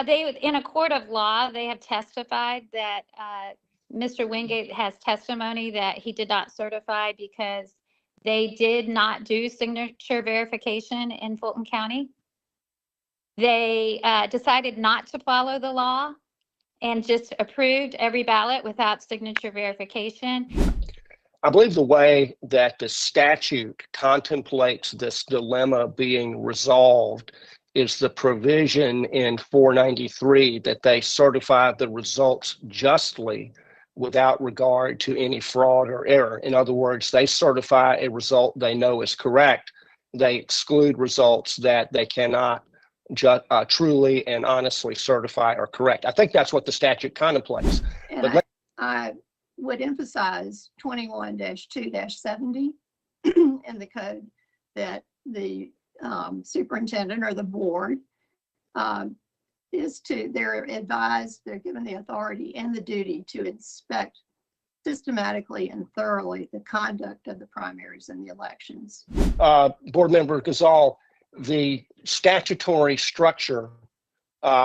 they in a court of law, they have testified that Mr. Wingate has testimony that he did not certify because they did not do signature verification in Fulton County. They decided not to follow the law and just approved every ballot without signature verification. I believe the way that the statute contemplates this dilemma being resolved is the provision in 493 that they certify the results justly without regard to any fraud or error. In other words, they certify a result they know is correct. They exclude results that they cannot truly and honestly certify are correct. I think that's what the statute contemplates. And I would emphasize 21-2-70 in the code that the superintendent or the board they're advised, they're given the authority and the duty to inspect systematically and thoroughly the conduct of the primaries and the elections. Board Member Gazal, the statutory structure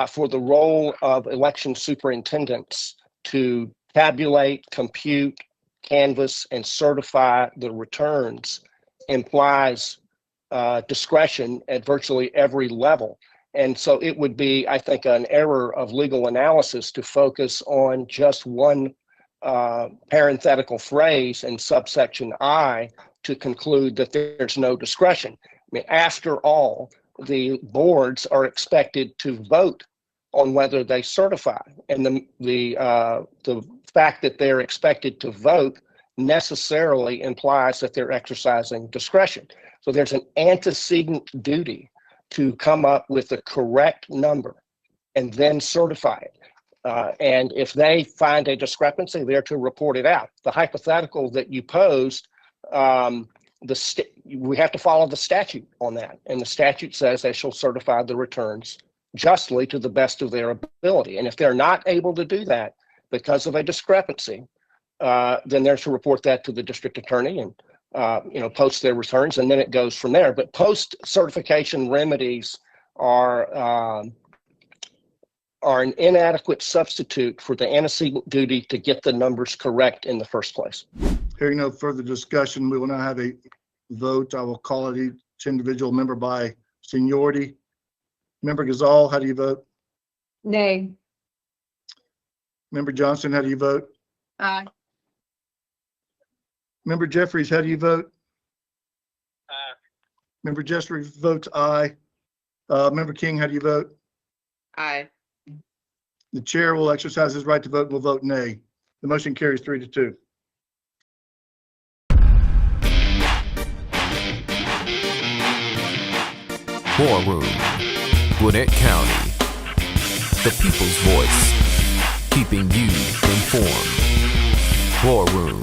for the role of election superintendents to tabulate, compute, canvass, and certify the returns implies discretion at virtually every level. And so it would be, I think, an error of legal analysis to focus on just one parenthetical phrase in subsection I to conclude that there's no discretion. I mean, after all, the boards are expected to vote on whether they certify, and the fact that they're expected to vote necessarily implies that they're exercising discretion. So there's an antecedent duty to come up with the correct number and then certify it. And if they find a discrepancy, they're to report it out. The hypothetical that you posed, we have to follow the statute on that. And the statute says they shall certify the returns justly to the best of their ability. And if they're not able to do that because of a discrepancy, then they're to report that to the district attorney and post their returns, and then it goes from there. But post-certification remedies are an inadequate substitute for the antecedent duty to get the numbers correct in the first place. Hearing no further discussion, we will now have a vote. I will call it each individual member by seniority. Member Gazal, how do you vote? Nay. Member Johnson, how do you vote? Aye. Member Jeffries, how do you vote? Aye. Member Jeffries votes aye. Member King, how do you vote? Aye. The chair will exercise his right to vote and will vote nay. The motion carries 3-2. War Room, Gwinnett County. The people's voice, keeping you informed. War Room,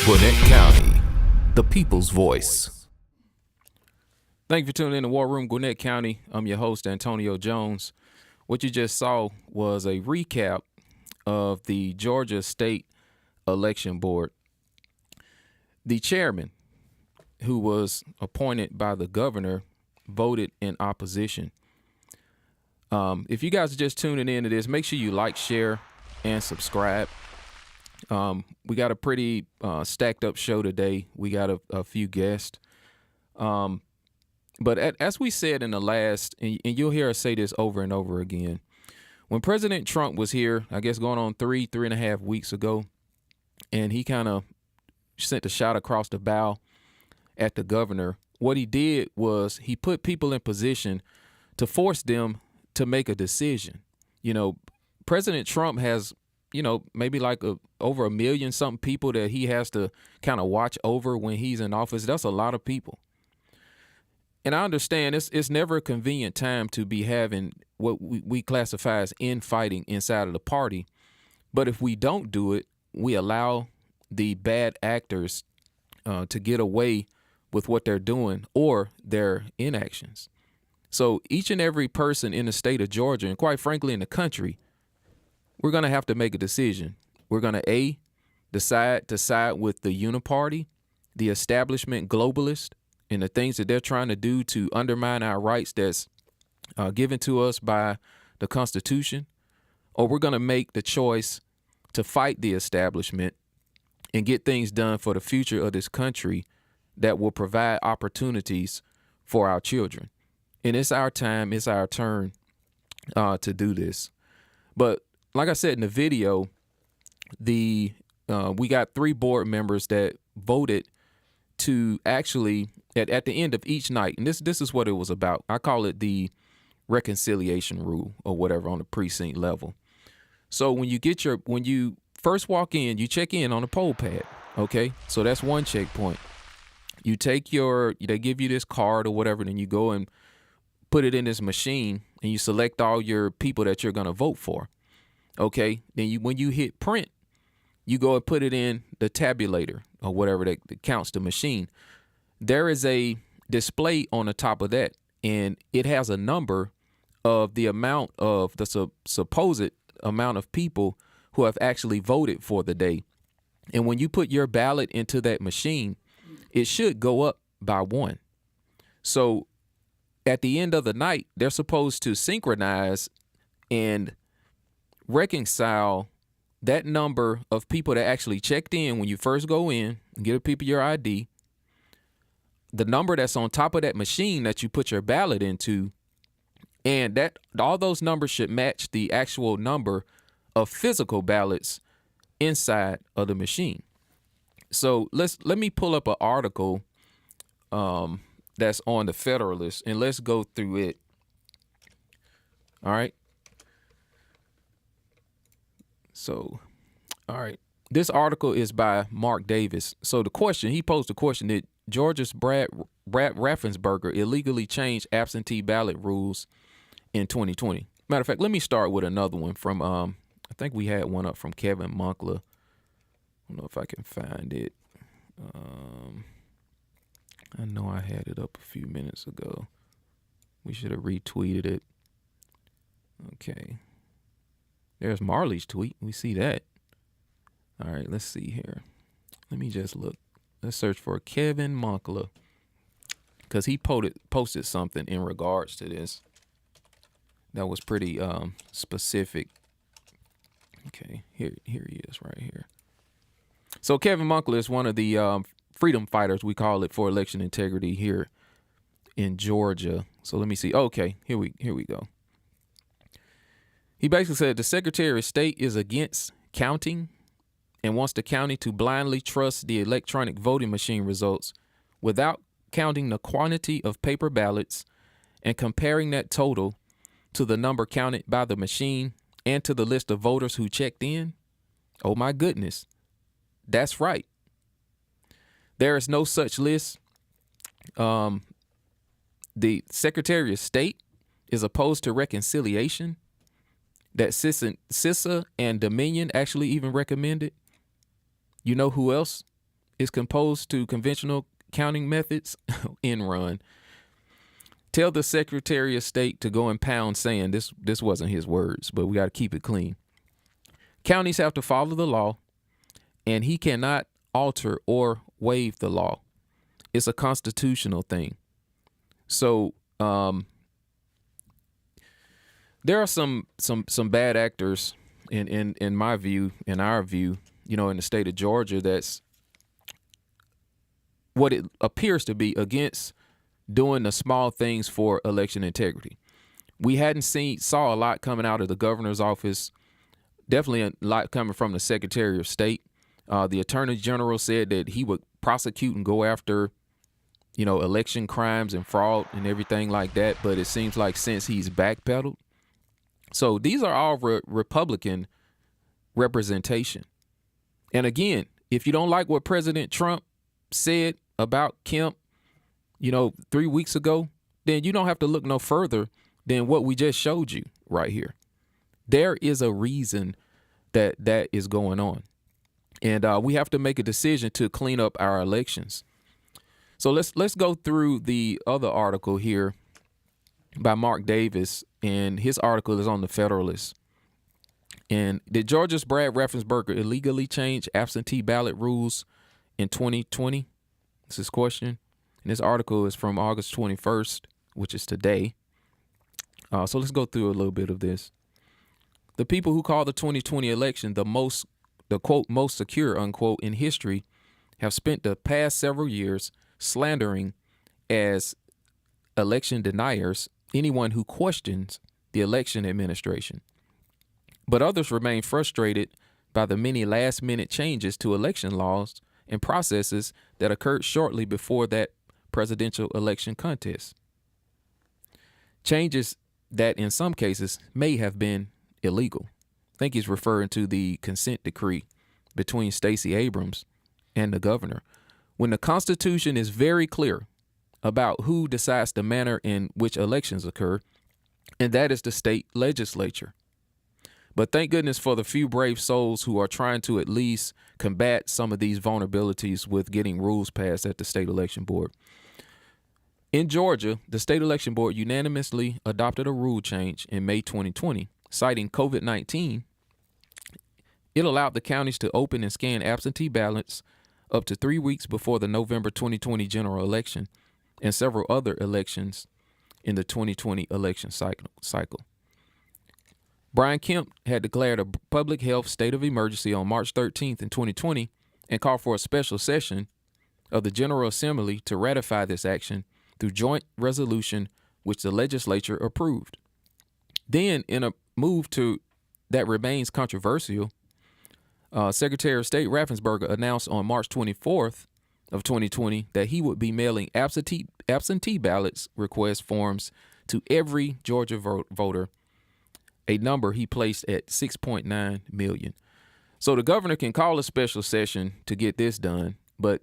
Gwinnett County, the people's voice. Thank you for tuning in to War Room, Gwinnett County. I'm your host, Antonio Jones. What you just saw was a recap of the Georgia State Election Board. The chairman, who was appointed by the governor, voted in opposition. If you guys are just tuning into this, make sure you like, share, and subscribe. We got a pretty stacked up show today. We got a few guests. But as we said in the last, and you'll hear us say this over and over again, when President Trump was here, I guess going on 3.5 weeks ago, and he kind of sent a shot across the bow at the governor, what he did was he put people in position to force them to make a decision. You know, President Trump has, maybe like over 1 million something people that he has to kind of watch over when he's in office. That's a lot of people. And I understand it's never a convenient time to be having what we classify as infighting inside of the party. But if we don't do it, we allow the bad actors to get away with what they're doing or their inactions. So each and every person in the state of Georgia, and quite frankly in the country, we're going to have to make a decision. We're going to decide to side with the uniparty, the establishment globalist, and the things that they're trying to do to undermine our rights that's given to us by the Constitution, or we're going to make the choice to fight the establishment and get things done for the future of this country that will provide opportunities for our children. And it's our time, it's our turn to do this. But like I said in the video, we got 3 board members that voted to actually at the end of each night, and this is what it was about. I call it the reconciliation rule or whatever on the precinct level. So when you first walk in, you check in on a poll pad. Okay, so that's one checkpoint. You take they give you this card or whatever, then you go and put it in this machine, and you select all your people that you're going to vote for. Okay, then when you hit print, you go and put it in the tabulator or whatever that counts the machine. There is a display on the top of that, and it has a number of the amount of the supposed amount of people who have actually voted for the day. And when you put your ballot into that machine, it should go up by 1. So at the end of the night, they're supposed to synchronize and reconcile that number of people that actually checked in when you first go in and give people your ID, the number that's on top of that machine that you put your ballot into, and that all those numbers should match the actual number of physical ballots inside of the machine. So let me pull up an article that's on the Federalist, and let's go through it. All right. So, all right. This article is by Mark Davis. So he posed the question: did Georgia's Brad Raffensperger illegally changed absentee ballot rules in 2020? Matter of fact, let me start with another one from, I think we had one up from Kevin Monkler. I don't know if I can find it. I know I had it up a few minutes ago. We should have retweeted it. Okay. There's Marley's tweet. We see that. All right, let's see here. Let me just look. Let's search for Kevin Monkler, because he posted something in regards to this that was pretty specific. Okay, here he is right here. So Kevin Monkler is one of the freedom fighters, we call it, for election integrity here in Georgia. So let me see. Okay, here we go. He basically said the Secretary of State is against counting and wants the county to blindly trust the electronic voting machine results without counting the quantity of paper ballots and comparing that total to the number counted by the machine and to the list of voters who checked in. Oh my goodness. That's right. There is no such list. The Secretary of State is opposed to reconciliation that CISA and Dominion actually even recommended. You know who else is opposed to conventional counting methods? Enron. Tell the Secretary of State to go and pound sand. This wasn't his words, but we got to keep it clean. Counties have to follow the law, and he cannot alter or waive the law. It's a constitutional thing. So there are some bad actors in my view, in our view, in the state of Georgia, that's what it appears to be against doing the small things for election integrity. We hadn't saw a lot coming out of the governor's office, definitely a lot coming from the Secretary of State. The Attorney General said that he would prosecute and go after, election crimes and fraud and everything like that. But it seems like since he's backpedaled. So these are all Republican representation. And again, if you don't like what President Trump said about Kemp, 3 weeks ago, then you don't have to look no further than what we just showed you right here. There is a reason that is going on. And we have to make a decision to clean up our elections. So let's go through the other article here by Mark Davis, and his article is on the Federalist. And did Georgia's Brad Raffensperger illegally change absentee ballot rules in 2020? This is his question. And this article is from August 21st, which is today. So let's go through a little bit of this. The people who call the 2020 election the quote, most secure, unquote, in history have spent the past several years slandering as election deniers anyone who questions the election administration. But others remain frustrated by the many last-minute changes to election laws and processes that occurred shortly before that presidential election contest. Changes that in some cases may have been illegal. I think he's referring to the consent decree between Stacey Abrams and the governor. When the Constitution is very clear about who decides the manner in which elections occur, and that is the state legislature. But thank goodness for the few brave souls who are trying to at least combat some of these vulnerabilities with getting rules passed at the state election board. In Georgia, the state election board unanimously adopted a rule change in May 2020, citing COVID-19. It allowed the counties to open and scan absentee ballots up to 3 weeks before the November 2020 general election and several other elections in the 2020 election cycle. Brian Kemp had declared a public health state of emergency on March 13th in 2020 and called for a special session of the General Assembly to ratify this action through joint resolution, which the legislature approved. Then, in a move that remains controversial, Secretary of State Raffensperger announced on March 24th of 2020 that he would be mailing absentee ballots request forms to every Georgia voter, a number he placed at 6.9 million. So the governor can call a special session to get this done, but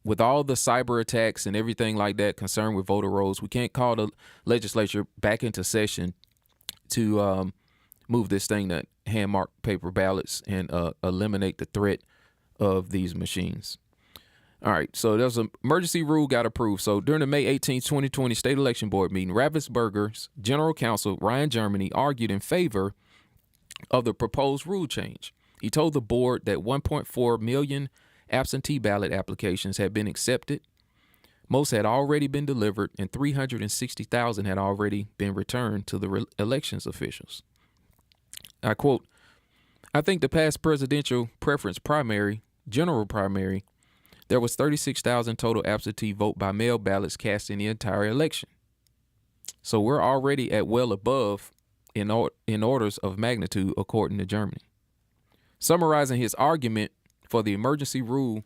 with all the cyber attacks and everything like that concerned with voter rolls, we can't call the legislature back into session to move this thing to hand-marked paper ballots and eliminate the threat of these machines. All right, so there's an emergency rule got approved. So during the May 18, 2020 state election board meeting, Ravensburger's general counsel, Ryan Germany, argued in favor of the proposed rule change. He told the board that 1.4 million absentee ballot applications had been accepted. Most had already been delivered, and 360,000 had already been returned to the elections officials. I quote, "I think the past presidential preference primary, general primary, there was 36,000 total absentee vote by mail ballots cast in the entire election. So we're already at well above in orders of magnitude, according to Germany." Summarizing his argument for the emergency rule,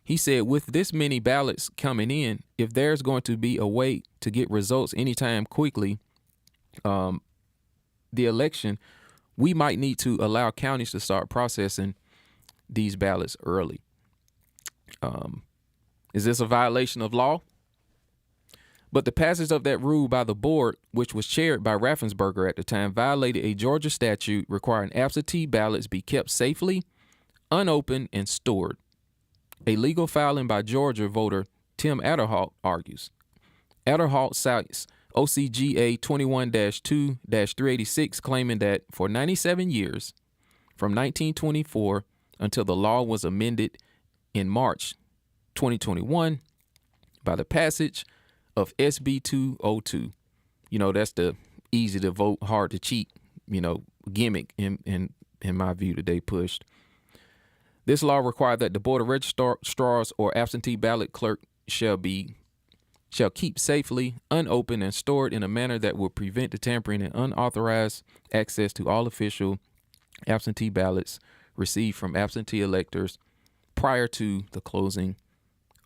he said, with this many ballots coming in, if there's going to be a way to get results anytime quickly, the election, we might need to allow counties to start processing these ballots early. Is this a violation of law? But the passage of that rule by the board, which was chaired by Raffensperger at the time, violated a Georgia statute requiring absentee ballots be kept safely, unopened, and stored. A legal filing by Georgia voter Tim Adderholt argues. Adderholt cites OCGA 21-2-386, claiming that for 97 years, from 1924 until the law was amended in March 2021 by the passage of SB 202. That's the easy to vote, hard to cheat, gimmick in my view that they pushed. This law required that the board of registrars or absentee ballot clerk shall keep safely, unopened, and stored in a manner that will prevent the tampering and unauthorized access to all official absentee ballots received from absentee electors prior to the closing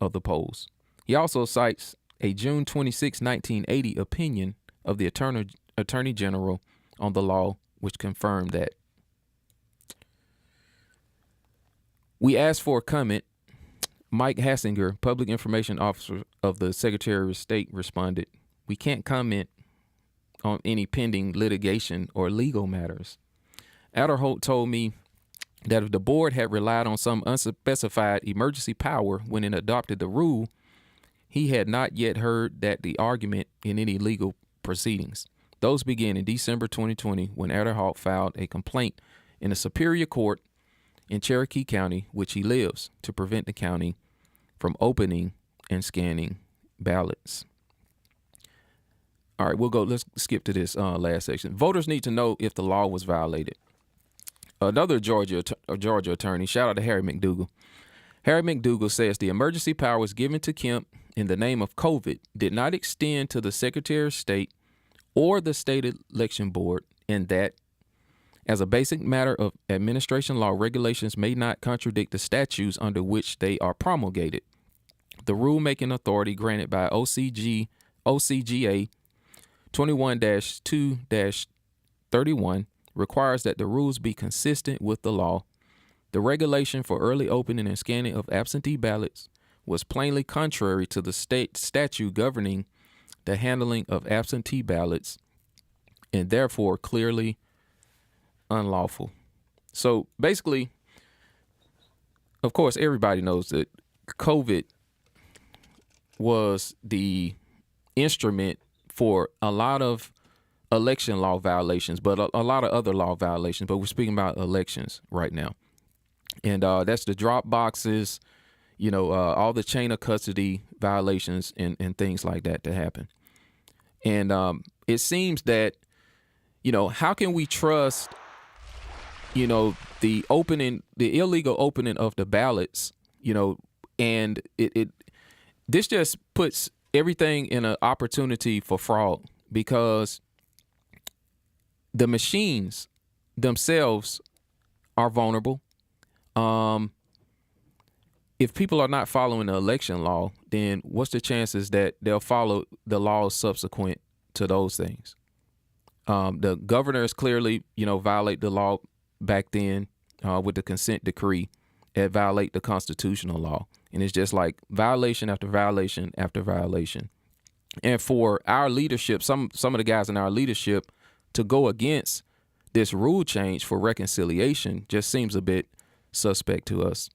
of the polls. He also cites a June 26, 1980 opinion of the Attorney General on the law, which confirmed that. We asked for a comment. Mike Hassinger, Public Information Officer of the Secretary of State, responded, "We can't comment on any pending litigation or legal matters." Adderholt told me that if the board had relied on some unspecified emergency power when it adopted the rule, he had not yet heard that the argument in any legal proceedings. Those began in December 2020 when Adderholt filed a complaint in a superior court in Cherokee County, which he lives, to prevent the county from opening and scanning ballots. All right, let's skip to this last section. Voters need to know if the law was violated. Another Georgia attorney, shout out to Harry McDougal. Harry McDougal says the emergency powers given to Kemp in the name of COVID did not extend to the Secretary of State or the state election board, and that as a basic matter of administration law, regulations may not contradict the statutes under which they are promulgated. The rulemaking authority granted by OCGA 21-2-31 requires that the rules be consistent with the law. The regulation for early opening and scanning of absentee ballots was plainly contrary to the state statute governing the handling of absentee ballots and therefore clearly unlawful. So basically, of course, everybody knows that COVID was the instrument for a lot of election law violations, but a lot of other law violations. But we're speaking about elections right now. And that's the drop boxes, all the chain of custody violations and things like that happen. And it seems that, how can we trust, the illegal opening of the ballots, and this just puts everything in an opportunity for fraud, because the machines themselves are vulnerable. If people are not following the election law, then what's the chances that they'll follow the laws subsequent to those things? The governors clearly, violate the law back then with the consent decree that violate the constitutional law. And it's just like violation after violation after violation. And for our leadership, some of the guys in our leadership to go against this rule change for reconciliation just seems a bit suspect to us.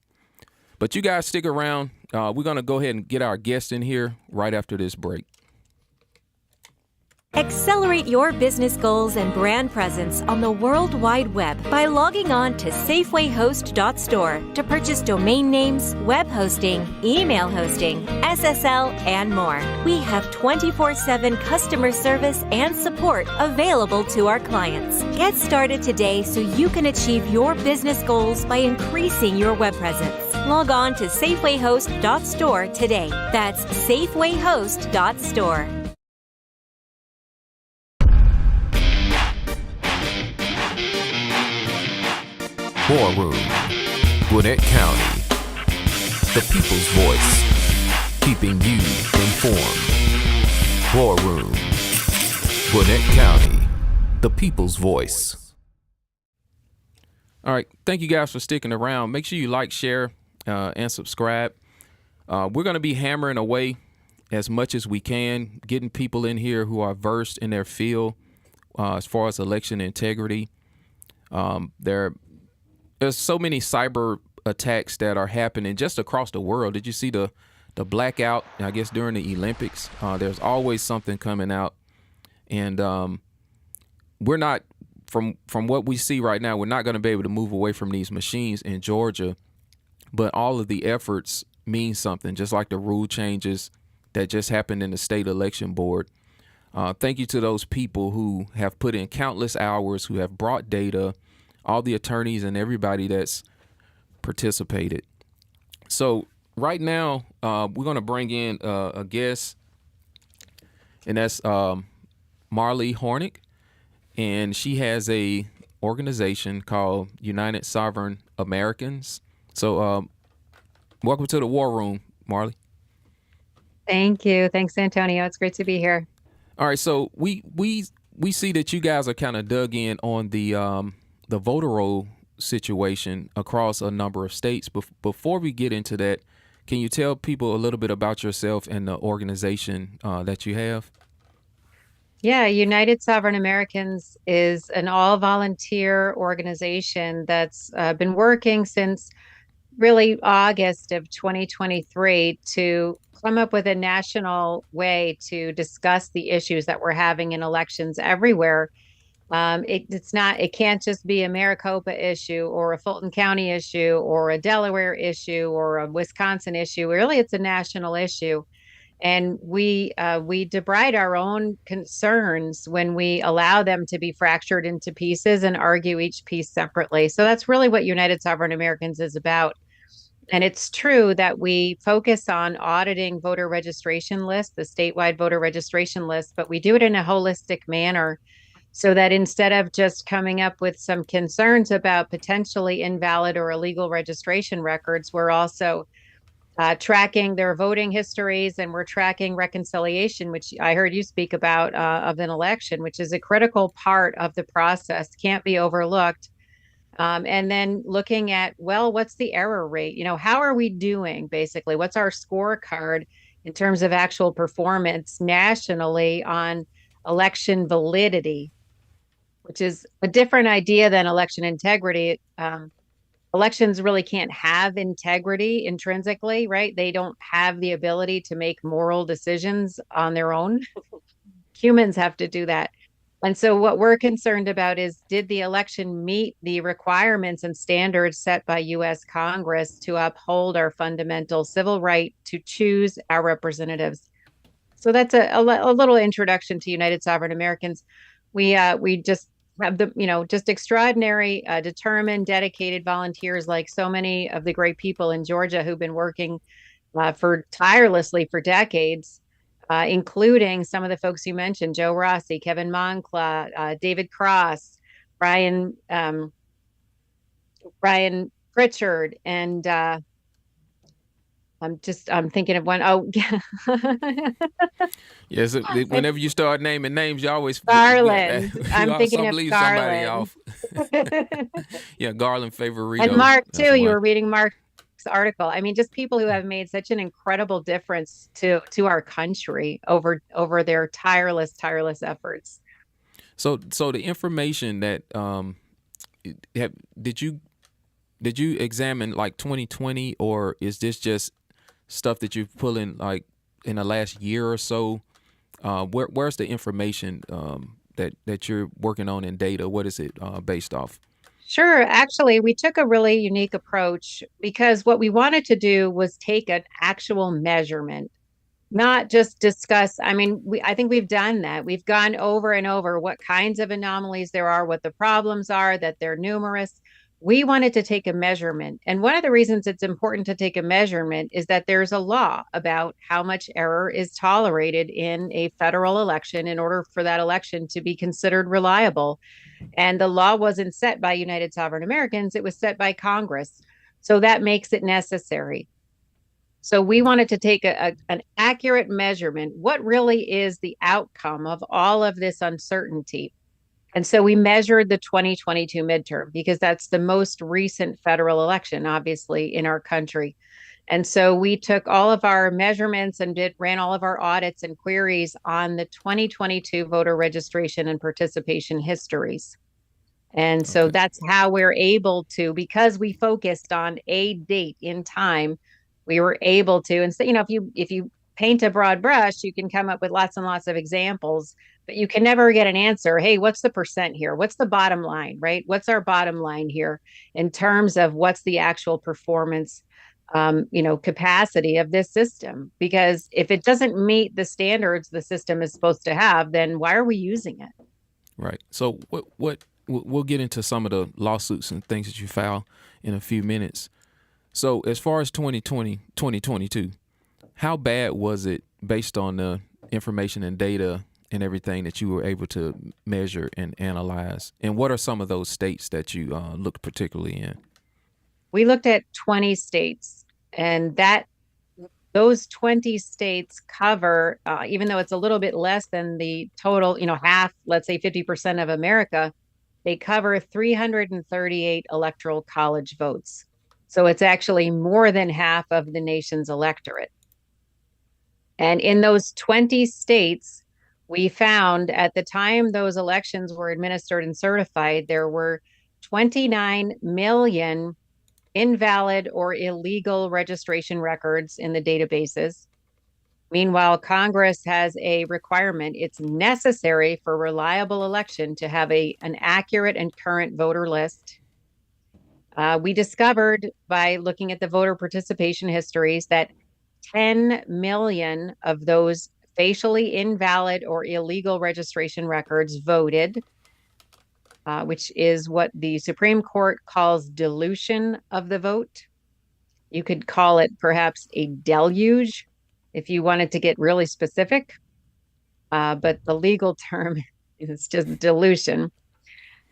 But you guys stick around. We're going to go ahead and get our guest in here right after this break. Accelerate your business goals and brand presence on the World Wide Web by logging on to SafewayHost.store to purchase domain names, web hosting, email hosting, SSL, and more. We have 24/7 customer service and support available to our clients. Get started today so you can achieve your business goals by increasing your web presence. Log on to SafewayHost.store today. That's SafewayHost.store. War Room, Gwinnett County. The people's voice, keeping you informed. War Room, Gwinnett County. The people's voice. All right. Thank you guys for sticking around. Make sure you like, share, and subscribe. We're going to be hammering away as much as we can, getting people in here who are versed in their field as far as election integrity. There's so many cyber attacks that are happening just across the world. Did you see the blackout, I guess, during the Olympics? There's always something coming out. And we're not, from what we see right now, we're not going to be able to move away from these machines in Georgia. But all of the efforts mean something, just like the rule changes that just happened in the state election board. Thank you to those people who have put in countless hours, who have brought data, all the attorneys and everybody that's participated. So right now, we're going to bring in a guest, and that's Marley Hornik, and she has a organization called United Sovereign Americans. So welcome to the War Room, Marley. Thank you. Thanks, Antonio. It's great to be here. All right, so we see that you guys are kind of dug in on the voter roll situation across a number of states. Before we get into that, can you tell people a little bit about yourself and the organization that you have? Yeah, United Sovereign Americans is an all-volunteer organization that's been working since really August of 2023 to come up with a national way to discuss the issues that we're having in elections everywhere. It can't just be a Maricopa issue or a Fulton County issue or a Delaware issue or a Wisconsin issue. Really, it's a national issue. And we debride our own concerns when we allow them to be fractured into pieces and argue each piece separately. So that's really what United Sovereign Americans is about. And it's true that we focus on auditing voter registration lists, the statewide voter registration list, but we do it in a holistic manner so that instead of just coming up with some concerns about potentially invalid or illegal registration records, we're also tracking their voting histories, and we're tracking reconciliation, which I heard you speak about of an election, which is a critical part of the process, can't be overlooked. And then looking at, well, what's the error rate? You know, how are we doing basically? What's our scorecard in terms of actual performance nationally on election validity, which is a different idea than election integrity. Elections really can't have integrity intrinsically, right? They don't have the ability to make moral decisions on their own. Humans have to do that. And so what we're concerned about is, did the election meet the requirements and standards set by US Congress to uphold our fundamental civil right to choose our representatives? So that's a little introduction to United Sovereign Americans. We just have just extraordinary, determined, dedicated volunteers, like so many of the great people in Georgia who've been working tirelessly for decades, including some of the folks you mentioned: Joe Rossi, Kevin Moncla, David Cross, Brian Pritchard, and I'm thinking of one. Oh, Yes, whenever you start naming names, you always Garland. I'm thinking of leave Garland. somebody off. Yeah, Garland favorito. And Mark That's too. You one. were reading Mark's article. I mean, just people who have made such an incredible difference to our country over their tireless efforts. So the information that did you examine like 2020, or is this just stuff that you've pulled in like in the last year or so? Where's the information that you're working on in data? What is it based off? We actually took a really unique approach, because what we wanted to do was take an actual measurement, not just discuss. I mean, I think we've done that. We've gone over and over what kinds of anomalies there are, what the problems are, that they're numerous. We wanted to take a measurement. And one of the reasons it's important to take a measurement is that there's a law about how much error is tolerated in a federal election in order for that election to be considered reliable. And the law wasn't set by United Sovereign Americans, it was set by Congress. So that makes it necessary. So we wanted to take an accurate measurement. What really is the outcome of all of this uncertainty? And so we measured the 2022 midterm, because that's the most recent federal election, obviously, in our country. And so we took all of our measurements and ran all of our audits and queries on the 2022 voter registration and participation histories. And so that's how we're able to, because we focused on a date in time, we were able to, and so, if you paint a broad brush, you can come up with lots and lots of examples, but you can never get an answer. Hey, what's the percent here? What's the bottom line, right? What's our bottom line here in terms of what's the actual performance, capacity of this system? Because if it doesn't meet the standards the system is supposed to have, then why are we using it? Right. So what we'll get into some of the lawsuits and things that you filed in a few minutes. So as far as 2022, how bad was it based on the information and data and everything that you were able to measure and analyze? And what are some of those states that you looked particularly in? We looked at 20 states, and those 20 states cover, even though it's a little bit less than the total, half, let's say 50% of America, they cover 338 electoral college votes. So it's actually more than half of the nation's electorate. And in those 20 states, we found at the time those elections were administered and certified, there were 29 million invalid or illegal registration records in the databases. Meanwhile, Congress has a requirement. It's necessary for reliable election to have an accurate and current voter list. We discovered by looking at the voter participation histories that 10 million of those facially invalid or illegal registration records voted, which is what the Supreme Court calls dilution of the vote. You could call it perhaps a deluge if you wanted to get really specific, but the legal term is just dilution.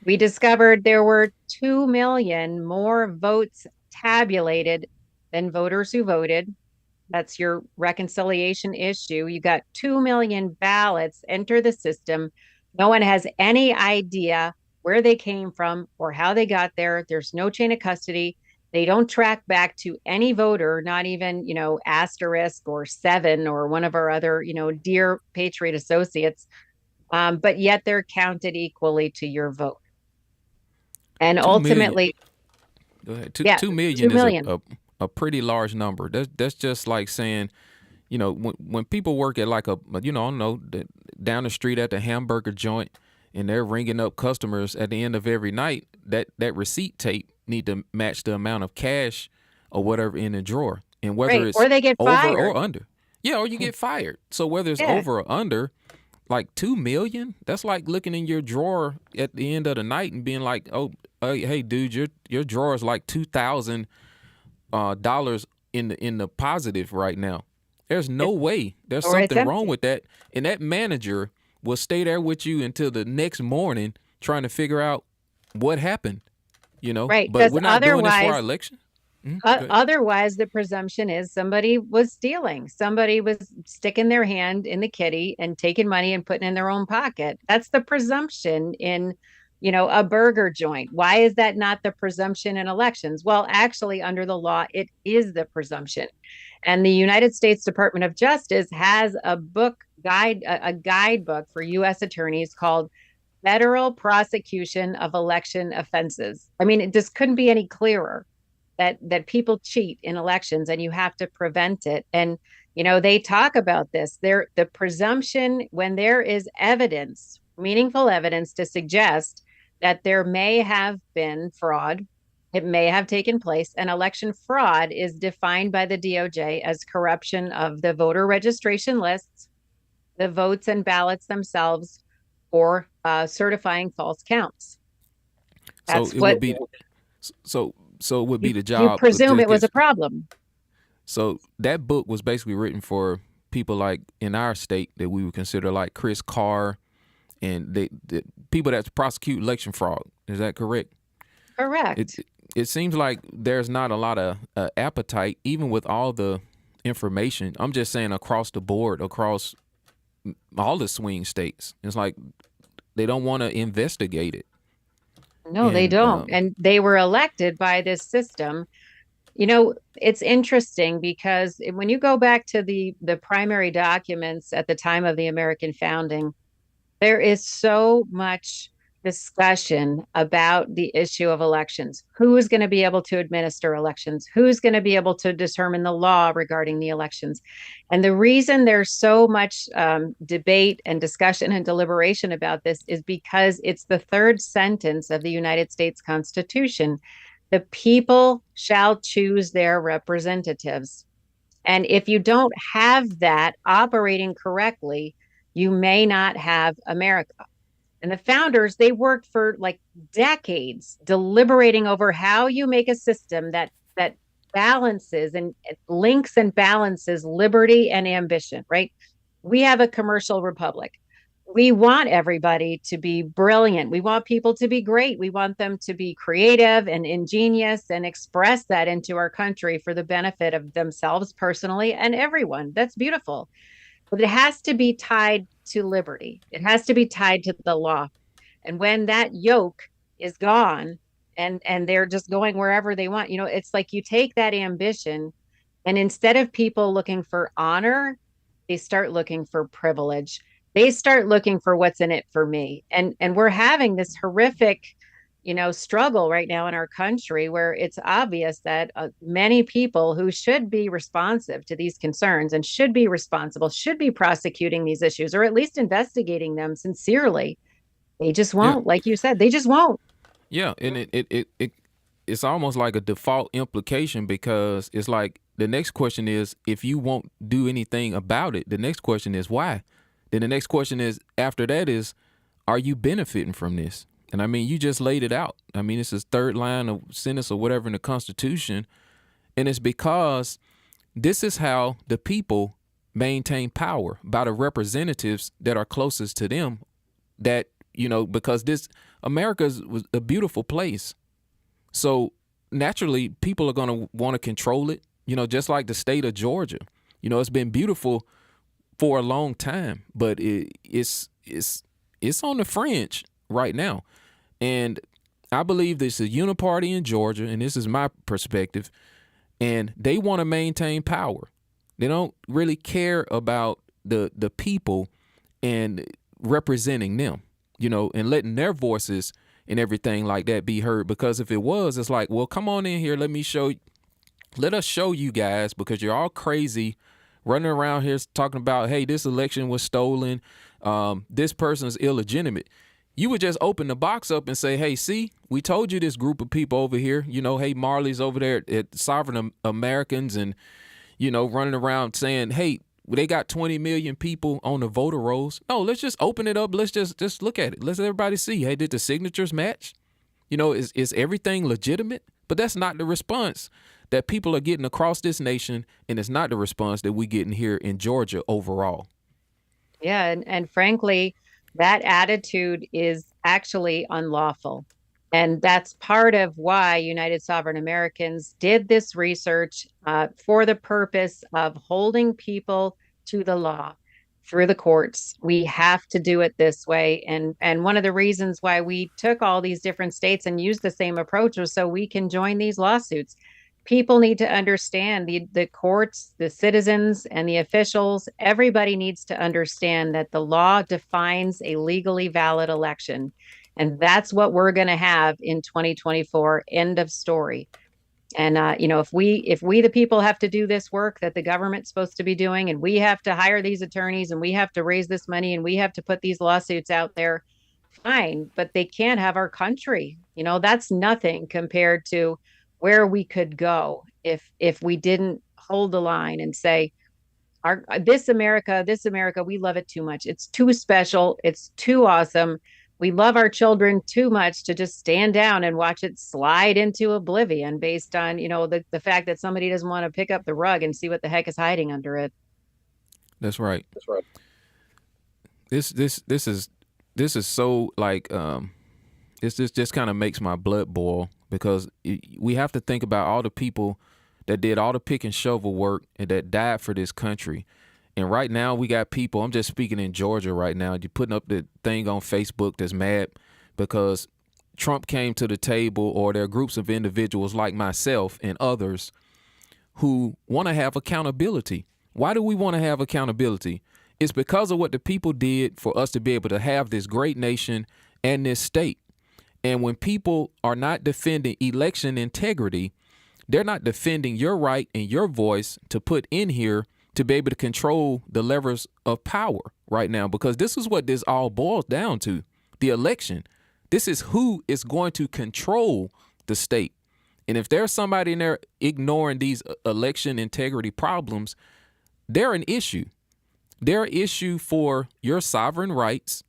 We discovered there were 2 million more votes tabulated than voters who voted. That's your reconciliation issue. You got 2 million ballots enter the system. No one has any idea where they came from or how they got there. There's no chain of custody. They don't track back to any voter, not even, Asterisk or Seven or one of our other, dear Patriot associates. But yet they're counted equally to your vote. And 2 million. ultimately, Go ahead. Yeah, 2 million 2 million. is a pretty large number. That's just like saying, when people work at like I don't know, down the street at the hamburger joint, and they're ringing up customers at the end of every night, that receipt tape need to match the amount of cash or whatever in the drawer, and whether right, it's or they get over fired. or under. Yeah, or you get fired. So whether it's Yeah. over or under, like 2 million, that's like looking in your drawer at the end of the night and being like, oh, hey, dude, your drawer is like $2,000 in the positive right now. There's no way. There's Or it's something wrong empty. with that. And that manager will stay there with you until the next morning trying to figure out what happened, Right, But 'cause we're not doing this for our otherwise- election. Mhm, go ahead. Otherwise, the presumption is somebody was stealing. Somebody was sticking their hand in the kitty and taking money and putting it in their own pocket. That's the presumption in, a burger joint. Why is that not the presumption in elections? Well, actually, under the law, it is the presumption. And the United States Department of Justice has a guidebook for U.S. attorneys called Federal Prosecution of Election Offenses. I mean, it just couldn't be any clearer that people cheat in elections and you have to prevent it. And, they talk about this. The presumption when there is evidence, meaningful evidence to suggest that there may have been fraud, it may have taken place, and election fraud is defined by the DOJ as corruption of the voter registration lists, the votes and ballots themselves, or certifying false counts. That's So it what would be so it would be the job. you presume it was a problem. So that book was basically written for people like in our state that we would consider like Chris Carr and the people that prosecute election fraud. Is that correct? Correct. It seems like there's not a lot of appetite, even with all the information. I'm just saying across the board, across all the swing states. It's like they don't want to investigate it. No, they And, don't. And they were elected by this system. It's interesting because when you go back to the primary documents at the time of the American founding, there is so much discussion about the issue of elections. Who is going to be able to administer elections? Who's going to be able to determine the law regarding the elections? And the reason there's so much debate and discussion and deliberation about this is because it's the third sentence of the United States Constitution. The people shall choose their representatives. And if you don't have that operating correctly, you may not have America. And the founders, they worked for like decades deliberating over how you make a system that balances and links and balances liberty and ambition, right? We have a commercial republic. We want everybody to be brilliant. We want people to be great. We want them to be creative and ingenious and express that into our country for the benefit of themselves personally and everyone. That's beautiful. But it has to be tied to liberty. It has to be tied to the law. And when that yoke is gone and they're just going wherever they want, it's like you take that ambition and instead of people looking for honor, they start looking for privilege. They start looking for what's in it for me. And we're having this horrific, struggle right now in our country where it's obvious that many people who should be responsive to these concerns and should be responsible, should be prosecuting these issues or at least investigating them sincerely. They just won't. Yeah. Like you said, they just won't. Yeah, and it's almost like a default implication because it's like the next question is, if you won't do anything about it, the next question is why? Then the next question is after that is, are you benefiting from this? And I mean, you just laid it out. I mean, it's his third line of sentence or whatever in the Constitution. And it's because this is how the people maintain power, by the representatives that are closest to them, that, you know, because this America was a beautiful place. So naturally, people are going to want to control it, you know, just like the state of Georgia. You know, it's been beautiful for a long time, but it's on the fringe right now. And I believe this is a uniparty in Georgia, and this is my perspective, and they want to maintain power. They don't really care about the people and representing them, you know, and letting their voices and everything like that be heard. Because if it was, it's like, well, come on in here. Let us show you guys, because you're all crazy running around here talking about, hey, this election was stolen. This person's illegitimate. You would just open the box up and say, hey, see, we told you this group of people over here, you know, hey, Marley's over there at Sovereign Americans, and, you know, running around saying, hey, they got 20 million people on the voter rolls. No, let's just open it up. Let's just look at it. Let's everybody see. Hey, did the signatures match? You know, is everything legitimate? But that's not the response that people are getting across this nation, and it's not the response that we're getting here in Georgia overall. Yeah, and frankly, that attitude is actually unlawful. And that's part of why United Sovereign Americans did this research for the purpose of holding people to the law through the courts. We have to do it this way. And one of the reasons why we took all these different states and used the same approach was so we can join these lawsuits. People need to understand, the courts, the citizens, and the officials. Everybody needs to understand that the law defines a legally valid election. And that's what we're going to have in 2024. End of story. And, you know, if we, the people, have to do this work that the government's supposed to be doing, and we have to hire these attorneys, and we have to raise this money, and we have to put these lawsuits out there, fine, but they can't have our country. You know, that's nothing compared to where we could go if we didn't hold the line and say, this America, we love it too much. It's too special. It's too awesome. We love our children too much to just stand down and watch it slide into oblivion based on, you know, the fact that somebody doesn't want to pick up the rug and see what the heck is hiding under it. That's right. That's right. This is so like, it's just kind of makes my blood boil, because we have to think about all the people that did all the pick and shovel work and that died for this country. And right now we got people, I'm just speaking in Georgia right now, you're putting up the thing on Facebook that's mad because Trump came to the table, or there are groups of individuals like myself and others who want to have accountability. Why do we want to have accountability? It's because of what the people did for us to be able to have this great nation and this state. And when people are not defending election integrity, they're not defending your right and your voice to put in here to be able to control the levers of power right now, because this is what this all boils down to, the election. This is who is going to control the state. And if there's somebody in there ignoring these election integrity problems, they're an issue. They're an issue for your sovereign rights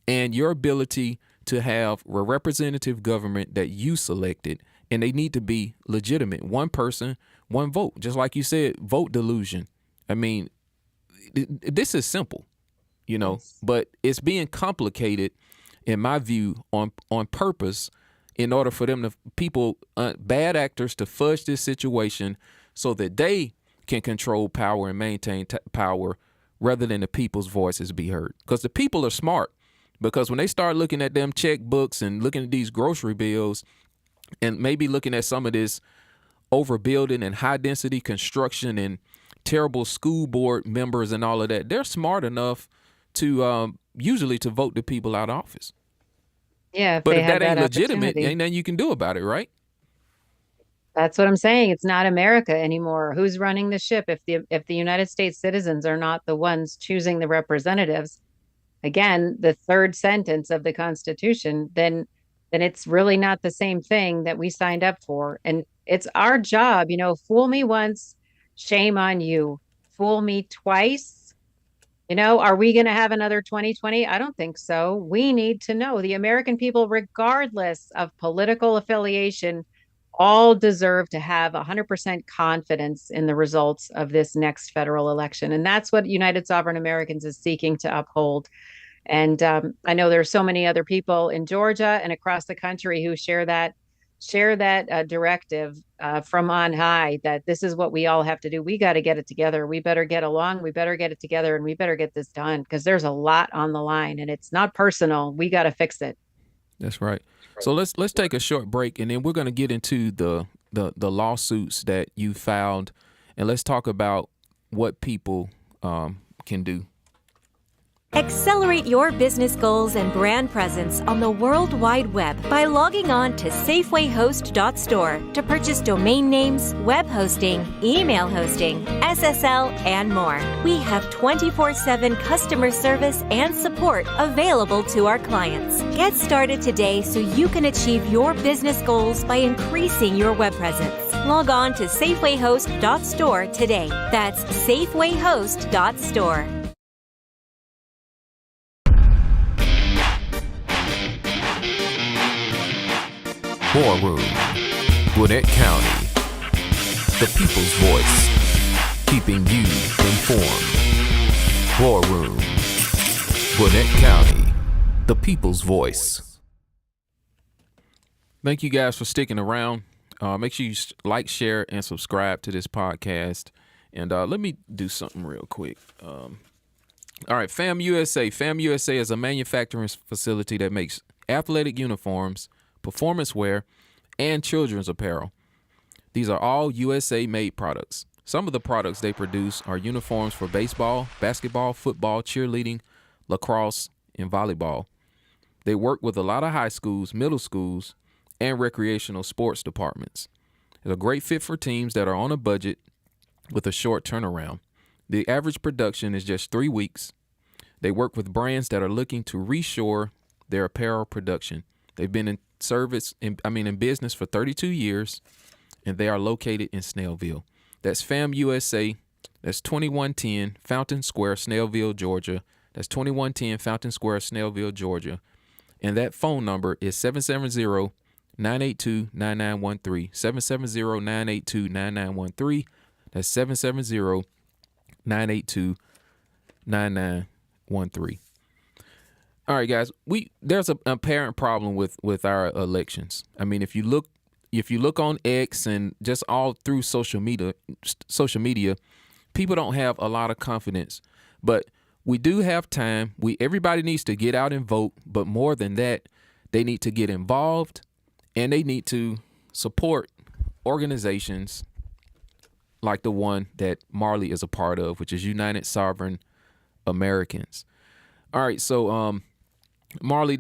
and your ability to have a representative government that you selected, and they need to be legitimate. One person, one vote. Just like you said, vote delusion. I mean, this is simple, you know, but it's being complicated, in my view, on purpose, in order for them to bad actors to fudge this situation so that they can control power and maintain power rather than the people's voices be heard. Because the people are smart. Because when they start looking at them checkbooks and looking at these grocery bills and maybe looking at some of this overbuilding and high density construction and terrible school board members and all of that, they're smart enough to usually to vote the people out of office. Yeah, but if that ain't legitimate, ain't nothing you can do about it, right? That's what I'm saying. It's not America anymore. Who's running the ship if the United States citizens are not the ones choosing the representatives? Again, the third sentence of the Constitution, then it's really not the same thing that we signed up for. And it's our job, you know, fool me once, Shame on you. Fool me twice. Are we going to have another 2020? I don't think so. We need to know the American people, regardless of political affiliation, all deserve to have 100% confidence in the results of this next federal election. And that's what United Sovereign Americans is seeking to uphold. And I know there are so many other people in Georgia and across the country who share that directive from on high, that this is what we all have to do. We got to get it together. We better get along. We better get it together, and we better get this done, because there's a lot on the line, and it's not personal. We got to fix it. That's right. So let's take a short break, and then we're going to get into the lawsuits that you filed, and let's talk about what people can do. Accelerate your business goals and brand presence on the World Wide Web by logging on to safewayhost.store to purchase domain names, web hosting, email hosting, SSL, and more. We have 24/7 customer service and support available to our clients. Get started today so you can achieve your business goals by increasing your web presence. Log on to safewayhost.store today. That's safewayhost.store. War Room, Gwinnett County. The people's voice, keeping you informed. War Room, Gwinnett County. The people's voice. Thank you guys for sticking around. Make sure you like, share, and subscribe to this podcast. And let me do something real quick. All right, FAM USA. FAM USA is a manufacturing facility that makes athletic uniforms, performance wear, and children's apparel. These are all USA-made products. Some of the products they produce are uniforms for baseball, basketball, football, cheerleading, lacrosse, and volleyball. They work with a lot of high schools, middle schools, and recreational sports departments. It's a great fit for teams that are on a budget with a short turnaround. The average production is just 3 weeks. They work with brands that are looking to reshore their apparel production. They've been in business for 32 years, and they are located in Snellville. That's FAM USA. That's 2110 Fountain Square, Snellville, Georgia. That's 2110 Fountain Square, Snellville, Georgia. And that phone number is 770-982-9913. 770-982-9913. That's 770-982-9913. All right, guys. There's an apparent problem with our elections. I mean, if you look on X and just all through social media, people don't have a lot of confidence. But we do have time. Everybody needs to get out and vote. But more than that, they need to get involved, and they need to support organizations like the one that Marley is a part of, which is United Sovereign Americans. All right, so Marley,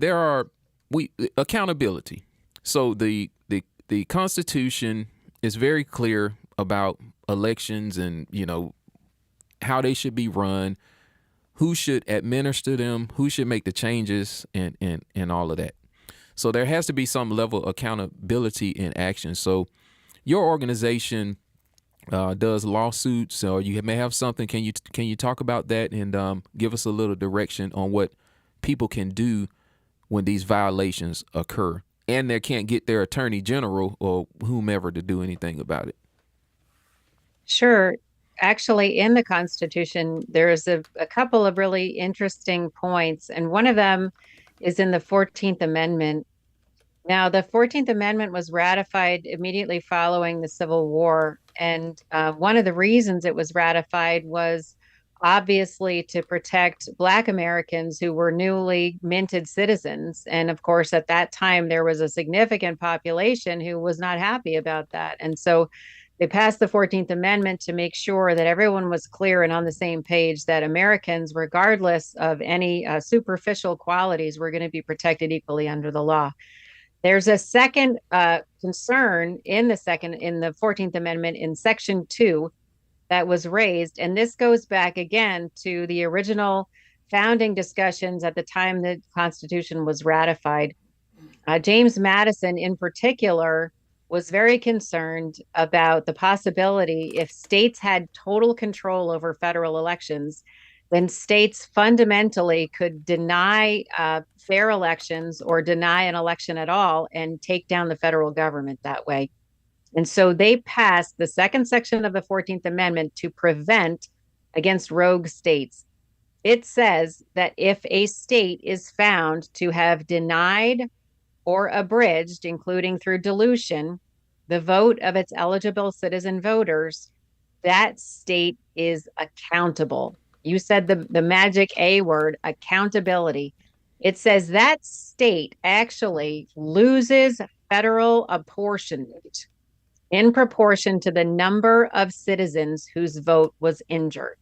accountability. So the Constitution is very clear about elections and, how they should be run, who should administer them, who should make the changes, and all of that. So there has to be some level of accountability in action. So your organization does lawsuits, or you may have something. Can you talk about that and give us a little direction on what people can do when these violations occur and they can't get their attorney general or whomever to do anything about it? Sure. Actually, in the Constitution, there's a couple of really interesting points, and one of them is in the 14th Amendment. Now, the 14th Amendment was ratified immediately following the Civil War, and one of the reasons it was ratified was obviously to protect Black Americans who were newly minted citizens. And of course, at that time, there was a significant population who was not happy about that. And so they passed the 14th Amendment to make sure that everyone was clear and on the same page, that Americans, regardless of any superficial qualities, were going to be protected equally under the law. There's a second concern in the 14th Amendment in Section 2 that was raised. And this goes back again to the original founding discussions at the time the Constitution was ratified. James Madison, in particular, was very concerned about the possibility if states had total control over federal elections, then states fundamentally could deny fair elections or deny an election at all and take down the federal government that way. And so they passed the second section of the 14th Amendment to prevent against rogue states. It says that if a state is found to have denied or abridged, including through dilution, the vote of its eligible citizen voters, that state is accountable. You said the magic A word, accountability. It says that state actually loses federal apportionment in proportion to the number of citizens whose vote was injured,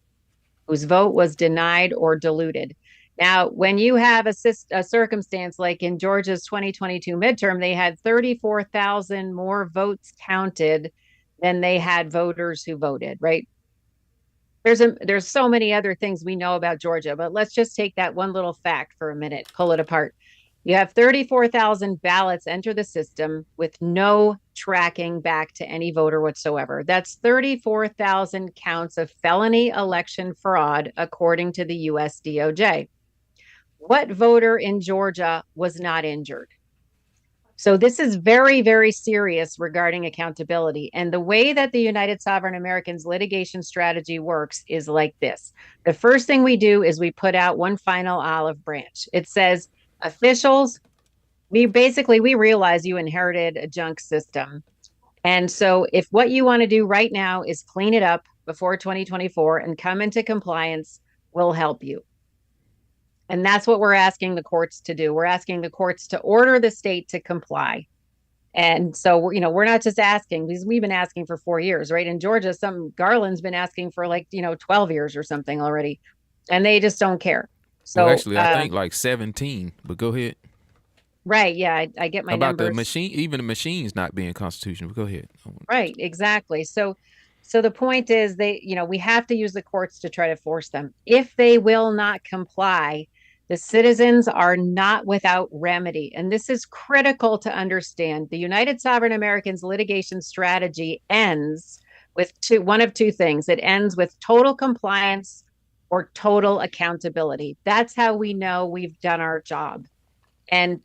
whose vote was denied or diluted. Now, when you have a circumstance like in Georgia's 2022 midterm, they had 34,000 more votes counted than they had voters who voted, right? There's so many other things we know about Georgia, but let's just take that one little fact for a minute, pull it apart. You have 34,000 ballots enter the system with no tracking back to any voter whatsoever. That's 34,000 counts of felony election fraud, according to the US DOJ. What voter in Georgia was not injured? So this is very, very serious regarding accountability. And the way that the United Sovereign Americans litigation strategy works is like this. The first thing we do is we put out one final olive branch. It says, officials, we realize you inherited a junk system. And so if what you want to do right now is clean it up before 2024 and come into compliance, we'll help you. And that's what we're asking the courts to do. We're asking the courts to order the state to comply. And so, we're not just asking, because we've been asking for 4 years, right? In Georgia, Garland's been asking for 12 years or something already, and they just don't care. So well, actually, I think like 17, but go ahead. Right. Yeah. I get my about numbers. The machine, even the machines not being constitutional. But go ahead. Right. Exactly. So the point is we have to use the courts to try to force them. If they will not comply, the citizens are not without remedy. And this is critical to understand. The United Sovereign Americans litigation strategy ends with one of two things. It ends with total compliance or total accountability. That's how we know we've done our job. And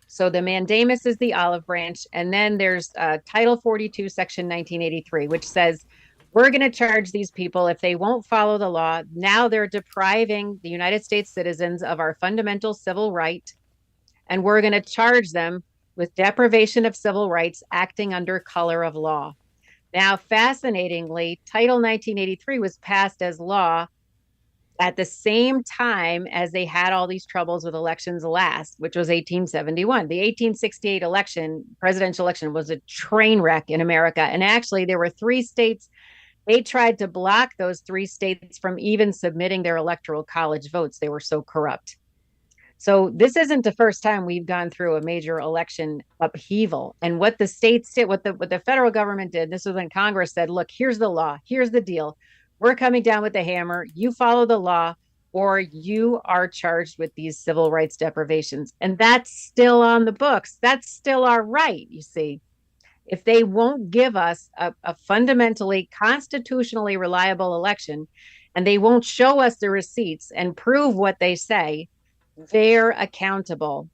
so the mandamus is the olive branch. And then there's Title 42, Section 1983, which says we're going to charge these people if they won't follow the law. Now they're depriving the United States citizens of our fundamental civil right. And we're going to charge them with deprivation of civil rights acting under color of law. Now, fascinatingly, Title 1983 was passed as law at the same time as they had all these troubles with elections last, which was 1871. The 1868 presidential election, was a train wreck in America. And actually, there were 3 states. They tried to block those 3 states from even submitting their electoral college votes. They were so corrupt. So this isn't the first time we've gone through a major election upheaval. And what the states did, what the federal government did, this was when Congress said, look, here's the law, here's the deal. We're coming down with the hammer. You follow the law, or you are charged with these civil rights deprivations. And that's still on the books. That's still our right, you see. If they won't give us a fundamentally constitutionally reliable election, and they won't show us the receipts and prove what they say, they're accountable.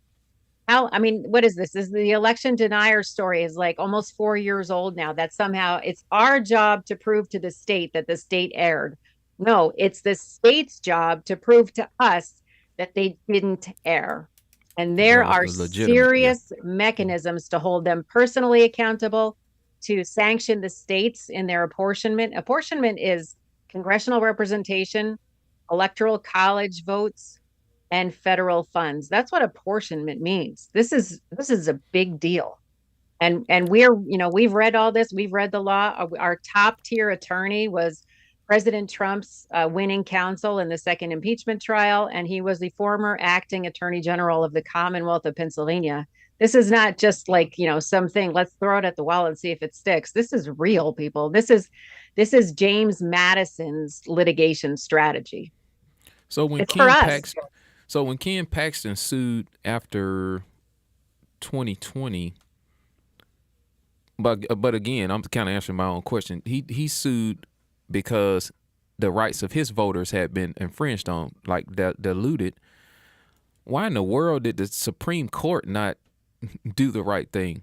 What is this? Is the election denier story is like almost 4 years old now, that somehow it's our job to prove to the state that the state erred. No, it's the state's job to prove to us that they didn't err. And there are serious mechanisms to hold them personally accountable, to sanction the states in their apportionment. Apportionment is congressional representation, electoral college votes, and federal funds. That's what apportionment means. This is a big deal. And we've read all this. We've read the law. Our top tier attorney was President Trump's winning counsel in the second impeachment trial, and he was the former acting attorney general of the Commonwealth of Pennsylvania. This is not just like, something, let's throw it at the wall and see if it sticks. This is real, people. This is James Madison's litigation strategy. So when Ken Paxton sued after 2020, But again, I'm kind of answering my own question. He sued because the rights of his voters had been infringed on, like diluted. Why in the world did the Supreme Court not do the right thing?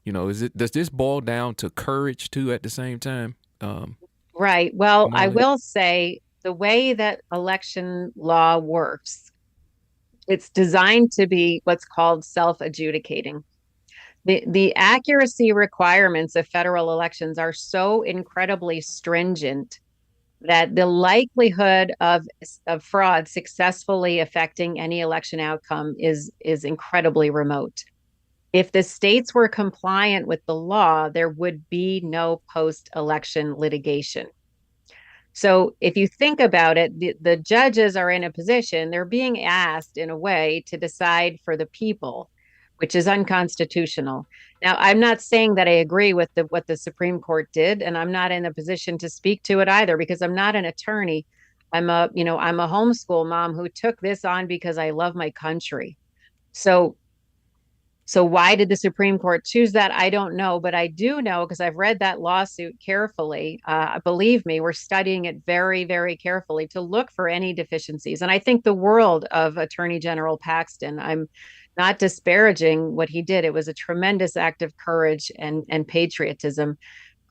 Does this boil down to courage too at the same time? Right. Well, I Molly? will say the way that election law works, it's designed to be what's called self-adjudicating. The accuracy requirements of federal elections are so incredibly stringent that the likelihood of fraud successfully affecting any election outcome is incredibly remote. If the states were compliant with the law, there would be no post-election litigation. So if you think about it, the judges are in a position, they're being asked in a way to decide for the people, which is unconstitutional. Now, I'm not saying that I agree with what the Supreme Court did, and I'm not in a position to speak to it either because I'm not an attorney. I'm a homeschool mom who took this on because I love my country. So why did the Supreme Court choose that? I don't know, but I do know because I've read that lawsuit carefully. Believe me, we're studying it very, very carefully to look for any deficiencies. And I think the world of Attorney General Paxton, I'm not disparaging what he did. It was a tremendous act of courage and patriotism.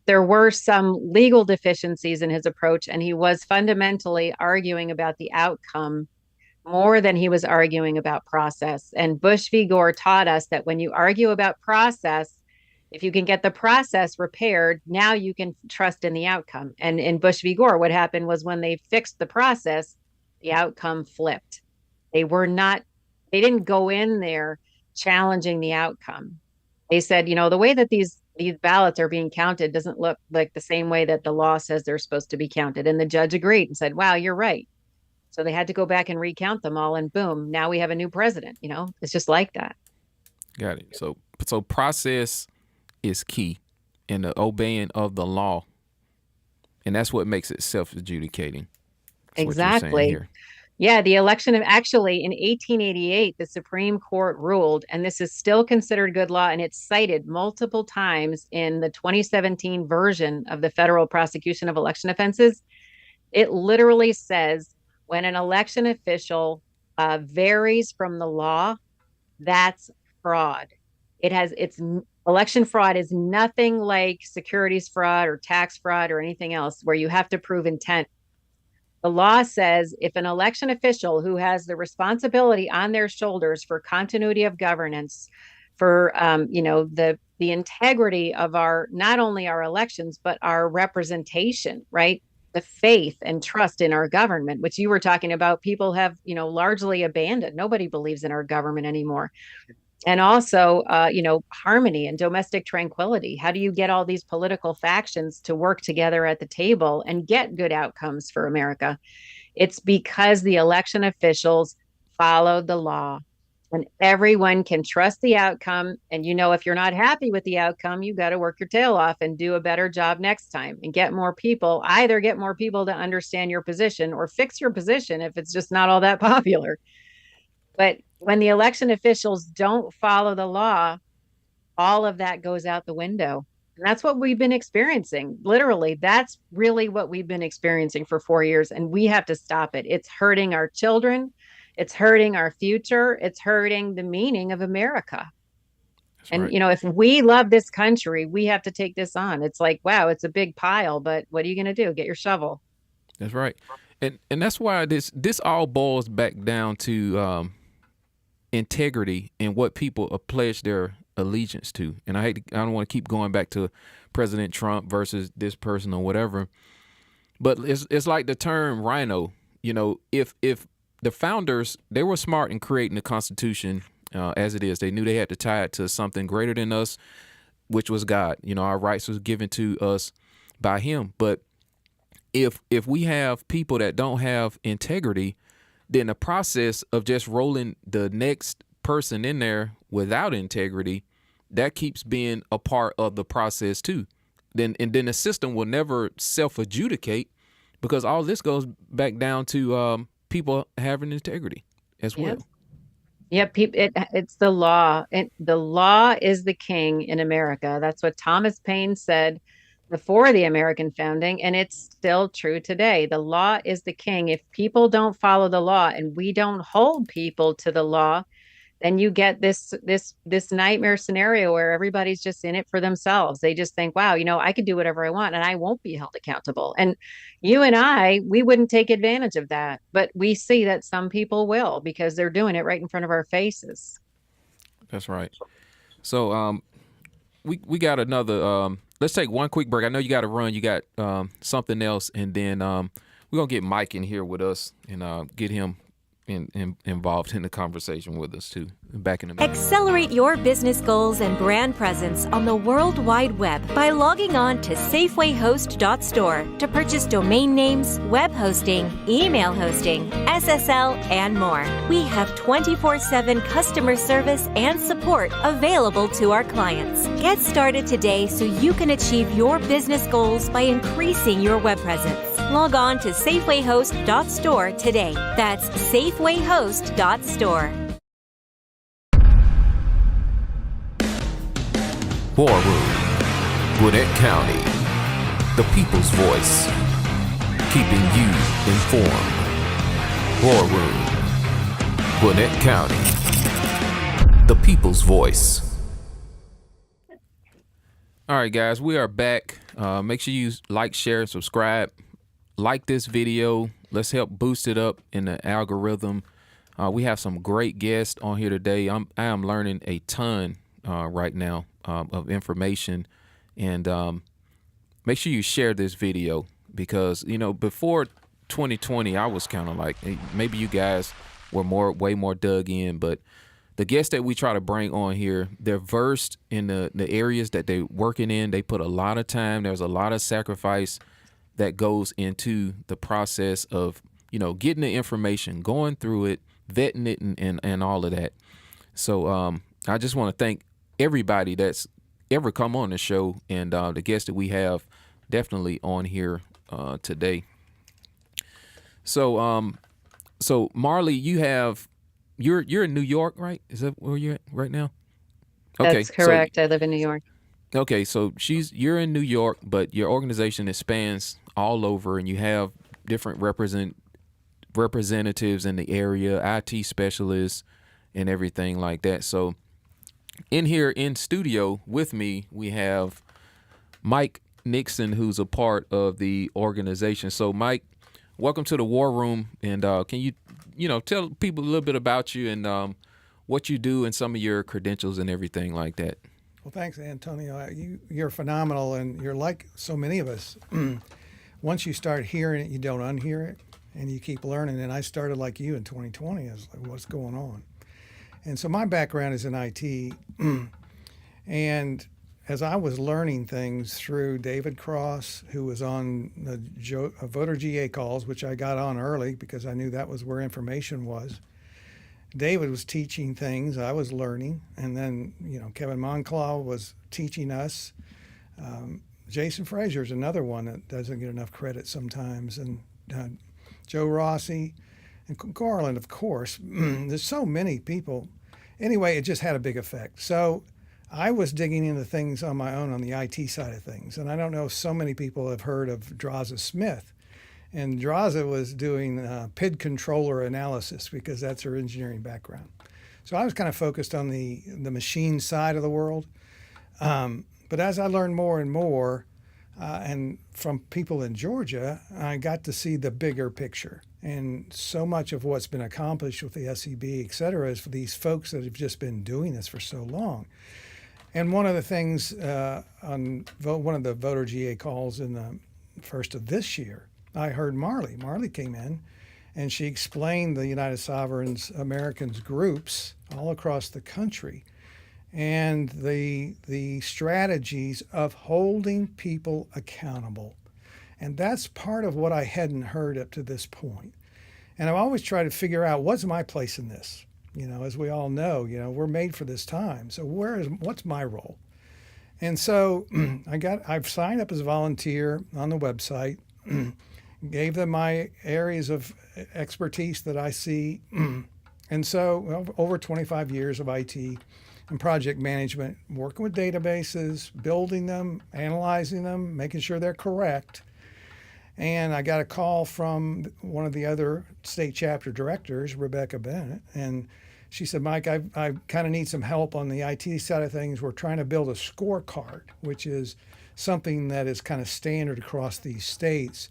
There were some legal deficiencies in his approach, and he was fundamentally arguing about the outcome more than he was arguing about process. And Bush v. Gore taught us that when you argue about process, if you can get the process repaired, now you can trust in the outcome. And in Bush v. Gore, what happened was when they fixed the process, the outcome flipped. They didn't go in there challenging the outcome. They said, the way that these ballots are being counted doesn't look like the same way that the law says they're supposed to be counted. And the judge agreed and said, wow, you're right. So they had to go back and recount them all, and boom, now we have a new president. It's just like that. Got it. So process is key in the obeying of the law, and that's what makes it self-adjudicating. That's exactly. Yeah, the election of actually in 1888, the Supreme Court ruled, and this is still considered good law, and it's cited multiple times in the 2017 version of the Federal Prosecution of Election Offenses. It literally says, when an election official varies from the law, that's fraud. Election fraud is nothing like securities fraud or tax fraud or anything else where you have to prove intent. The law says if an election official who has the responsibility on their shoulders for continuity of governance, for the integrity of not only our elections but our representation, right? The faith and trust in our government, which you were talking about, people have, largely abandoned. Nobody believes in our government anymore. And also, harmony and domestic tranquility. How do you get all these political factions to work together at the table and get good outcomes for America? It's because the election officials followed the law. And everyone can trust the outcome. And if you're not happy with the outcome, you got to work your tail off and do a better job next time and get more people to understand your position or fix your position if it's just not all that popular. But when the election officials don't follow the law, all of that goes out the window. And that's what we've been experiencing. Literally, that's really what we've been experiencing for 4 years. And we have to stop it. It's hurting our children. It's hurting our future. It's hurting the meaning of America. That's and, right. If we love this country, we have to take this on. It's like, wow, it's a big pile, but what are you going to do? Get your shovel. That's right. And that's why this all boils back down to integrity and what people have pledged their allegiance to. And I don't want to keep going back to President Trump versus this person or whatever. But it's like the term rhino. If the founders, they were smart in creating the Constitution as it is. They knew they had to tie it to something greater than us, which was God. Our rights was given to us by him. But if we have people that don't have integrity, then the process of just rolling the next person in there without integrity, that keeps being a part of the process too. Then the system will never self-adjudicate because all this goes back down to people having integrity as well. Yep, it's the law. The law is the king in America. That's what Thomas Paine said before the American founding, and it's still true today. The law is the king. If people don't follow the law and we don't hold people to the law, then you get this nightmare scenario where everybody's just in it for themselves. They just think, wow, I could do whatever I want and I won't be held accountable. And you and we wouldn't take advantage of that, but we see that some people will because they're doing it right in front of our faces. That's right. So we got another let's take one quick break. I know you got to run. You got something else, and then we're gonna get Mike in here with us and get him involved in the conversation with us too. Back in a minute. Accelerate your business goals and brand presence on the World Wide Web by logging on to SafewayHost.store to purchase domain names, web hosting, email hosting, SSL, and more. We have 24/7 customer service and support available to our clients. Get started today so you can achieve your business goals by increasing your web presence. Log on to SafewayHost.store today. That's SafewayHost.store. War Room, Gwinnett County, the people's voice, keeping you informed. War Room, Gwinnett County, the people's voice. All right, guys, we are back. Make sure you like, share, and subscribe. Like this video. Let's help boost it up in the algorithm. We have some great guests on here today. I am learning a ton right now of information, and make sure you share this video because before 2020 I was kind of like, hey, maybe you guys were way more dug in, but the guests that we try to bring on here, they're versed in the areas that they're working in. They put a lot of time. There's a lot of sacrifice that goes into the process of getting the information, going through it, vetting it, and all of that. So I just want to thank everybody that's ever come on the show, and the guests that we have definitely on here today. So Marley, you're in New York, right? Is that where you're at right now? Okay, that's correct. I live in New York. Okay, so you're in New York, but your organization expands all over, and you have different representatives in the area, IT specialists, and everything like that. So in here in studio with me, we have Mike Nixon, who's a part of the organization. So Mike, welcome to the War Room, and can you tell people a little bit about you and what you do and some of your credentials and everything like that? Well, thanks, Antonio. You're phenomenal, and you're like so many of us. Once you start hearing it, you don't unhear it, and you keep learning. And I started like you in 2020. I was like, what's going on? And so my background is in IT. And as I was learning things through David Cross, who was on the voter GA calls, which I got on early because I knew that was where information was. David was teaching things, I was learning, and then Kevin Monclaw was teaching us. Jason Frazier is another one that doesn't get enough credit sometimes, and Joe Rossi, and Garland, of course. There's so many people. Anyway, it just had a big effect. So I was digging into things on my own on the IT side of things, and I don't know if so many people have heard of Draza Smith. And Draza was doing PID controller analysis because that's her engineering background. So I was kind of focused on the machine side of the world. But as I learned more and more, and from people in Georgia, I got to see the bigger picture. And so much of what's been accomplished with the SEB, et cetera, is for these folks that have just been doing this for so long. And one of the things on one of the voter GA calls in the first of this year, I heard Marley. Marley came in and she explained the United Sovereigns Americans groups all across the country and the strategies of holding people accountable. And that's part of what I hadn't heard up to this point. And I've always tried to figure out what's my place in this. As we all know, we're made for this time. So what's my role? And so I've signed up as a volunteer on the website. Gave them my areas of expertise that I see, And so over 25 years of IT and project management, working with databases, building them, analyzing them, making sure they're correct. And I got a call from one of the other state chapter directors, Rebecca Bennett, and she said, Mike, I kind of need some help on the IT side of things. We're trying to build a scorecard, which is something that is kind of standard across these states,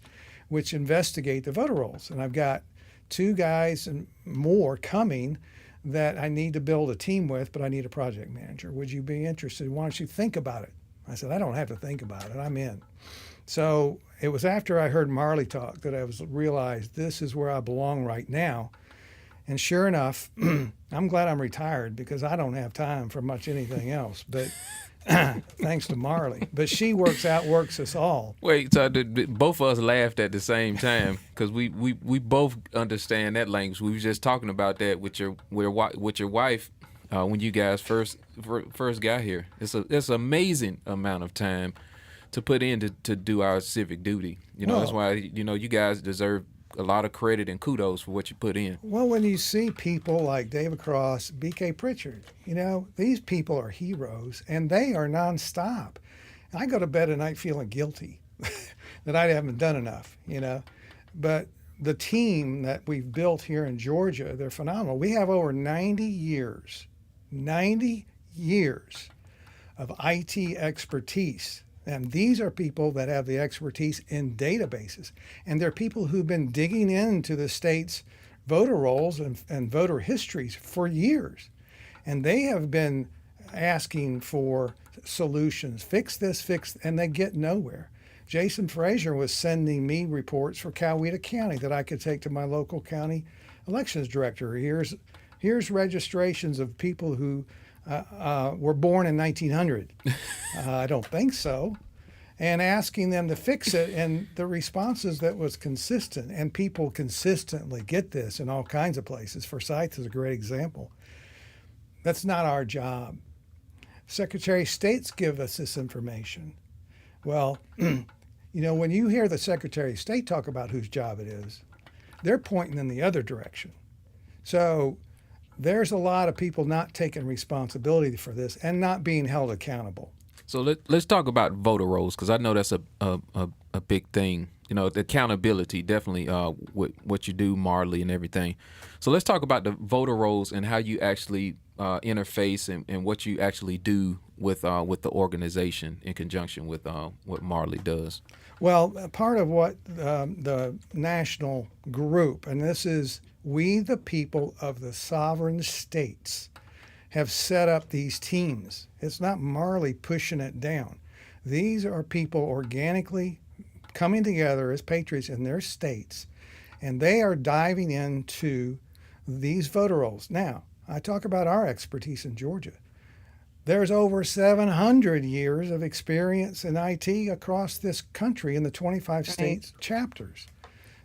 which investigate the voter rolls. And I've got 2 guys and more coming that I need to build a team with, but I need a project manager. Would you be interested? Why don't you think about it? I said, I don't have to think about it. I'm in. So it was after I heard Marley talk that I realized this is where I belong right now. And sure enough, I'm glad I'm retired because I don't have time for much anything else. But thanks to Marley. But she works us all. Wait, so both of us laughed at the same time because we both understand that language. We were just talking about that with your wife when you guys first got here. It's an amazing amount of time to put in to do our civic duty. That's why you guys deserve a lot of credit and kudos for what you put in. Well, when you see people like David Cross, B.K. Pritchard, these people are heroes and they are nonstop. I go to bed at night feeling guilty that I haven't done enough, But the team that we've built here in Georgia, they're phenomenal. We have over 90 years of IT expertise. And these are people that have the expertise in databases. And they're people who've been digging into the state's voter rolls and voter histories for years. And they have been asking for solutions, fix this, and they get nowhere. Jason Frazier was sending me reports for Coweta County that I could take to my local county elections director. Here's registrations of people who were born in 1900. I don't think so. And asking them to fix it, and the responses that was consistent, and people consistently get this in all kinds of places. Forsyth is a great example. That's not our job. Secretary of States give us this information. Well, when you hear the Secretary of State talk about whose job it is, they're pointing in the other direction. So there's a lot of people not taking responsibility for this and not being held accountable. So let's talk about voter rolls because I know that's a big thing. The accountability definitely with what you do, Marley, and everything. So let's talk about the voter rolls and how you actually interface and what you actually do with the organization in conjunction with what Marley does. Well, part of what the national group, and this is we the people of the sovereign states, have set up these teams. It's not Marley pushing it down. These are people organically coming together as patriots in their states, and they are diving into these voter rolls. Now, I talk about our expertise in Georgia. There's over 700 years of experience in IT across this country in the 25 states chapters.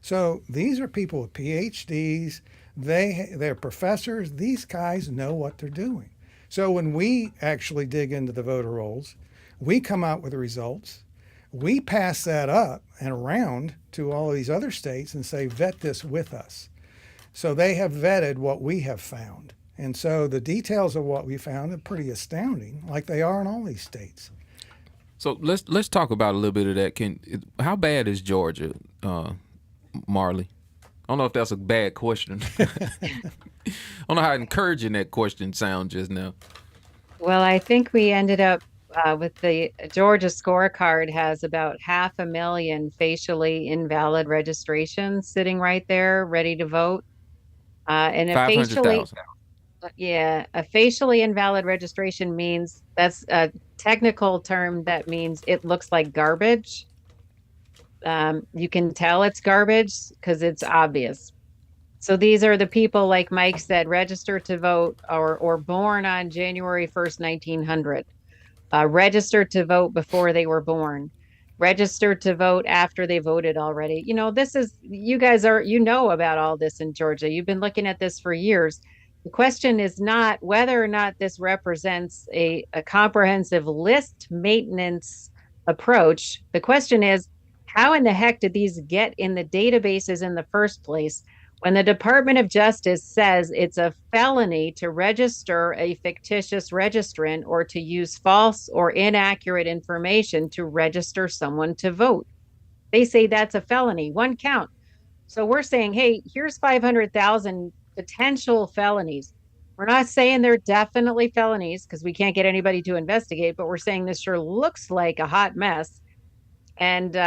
So these are people with PhDs. They're professors. These guys know what they're doing. So when we actually dig into the voter rolls, we come out with the results. We pass that up and around to all of these other states and say, vet this with us. So they have vetted what we have found. And so the details of what we found are pretty astounding, like they are in all these states. So let's talk about a little bit of that. How bad is Georgia, Marley? I don't know if that's a bad question. I don't know how encouraging that question sounds just now. Well, I think we ended up with the Georgia scorecard has about 500,000 facially invalid registrations sitting right there, ready to vote. And a facially invalid registration means that's a technical term that means it looks like garbage. You can tell it's garbage because it's obvious. So these are the people, like Mike said, registered to vote or born on January 1st, 1900, registered to vote before they were born, registered to vote after they voted already. You guys know about all this in Georgia. You've been looking at this for years. The question is not whether or not this represents a comprehensive list maintenance approach. The question is, how in the heck did these get in the databases in the first place When the Department of Justice says it's a felony to register a fictitious registrant or to use false or inaccurate information to register someone to vote, they say that's a felony, one count. So we're saying, hey, here's 500,000 potential felonies. We're not saying they're definitely felonies because we can't get anybody to investigate, but we're saying this sure looks like a hot mess. And,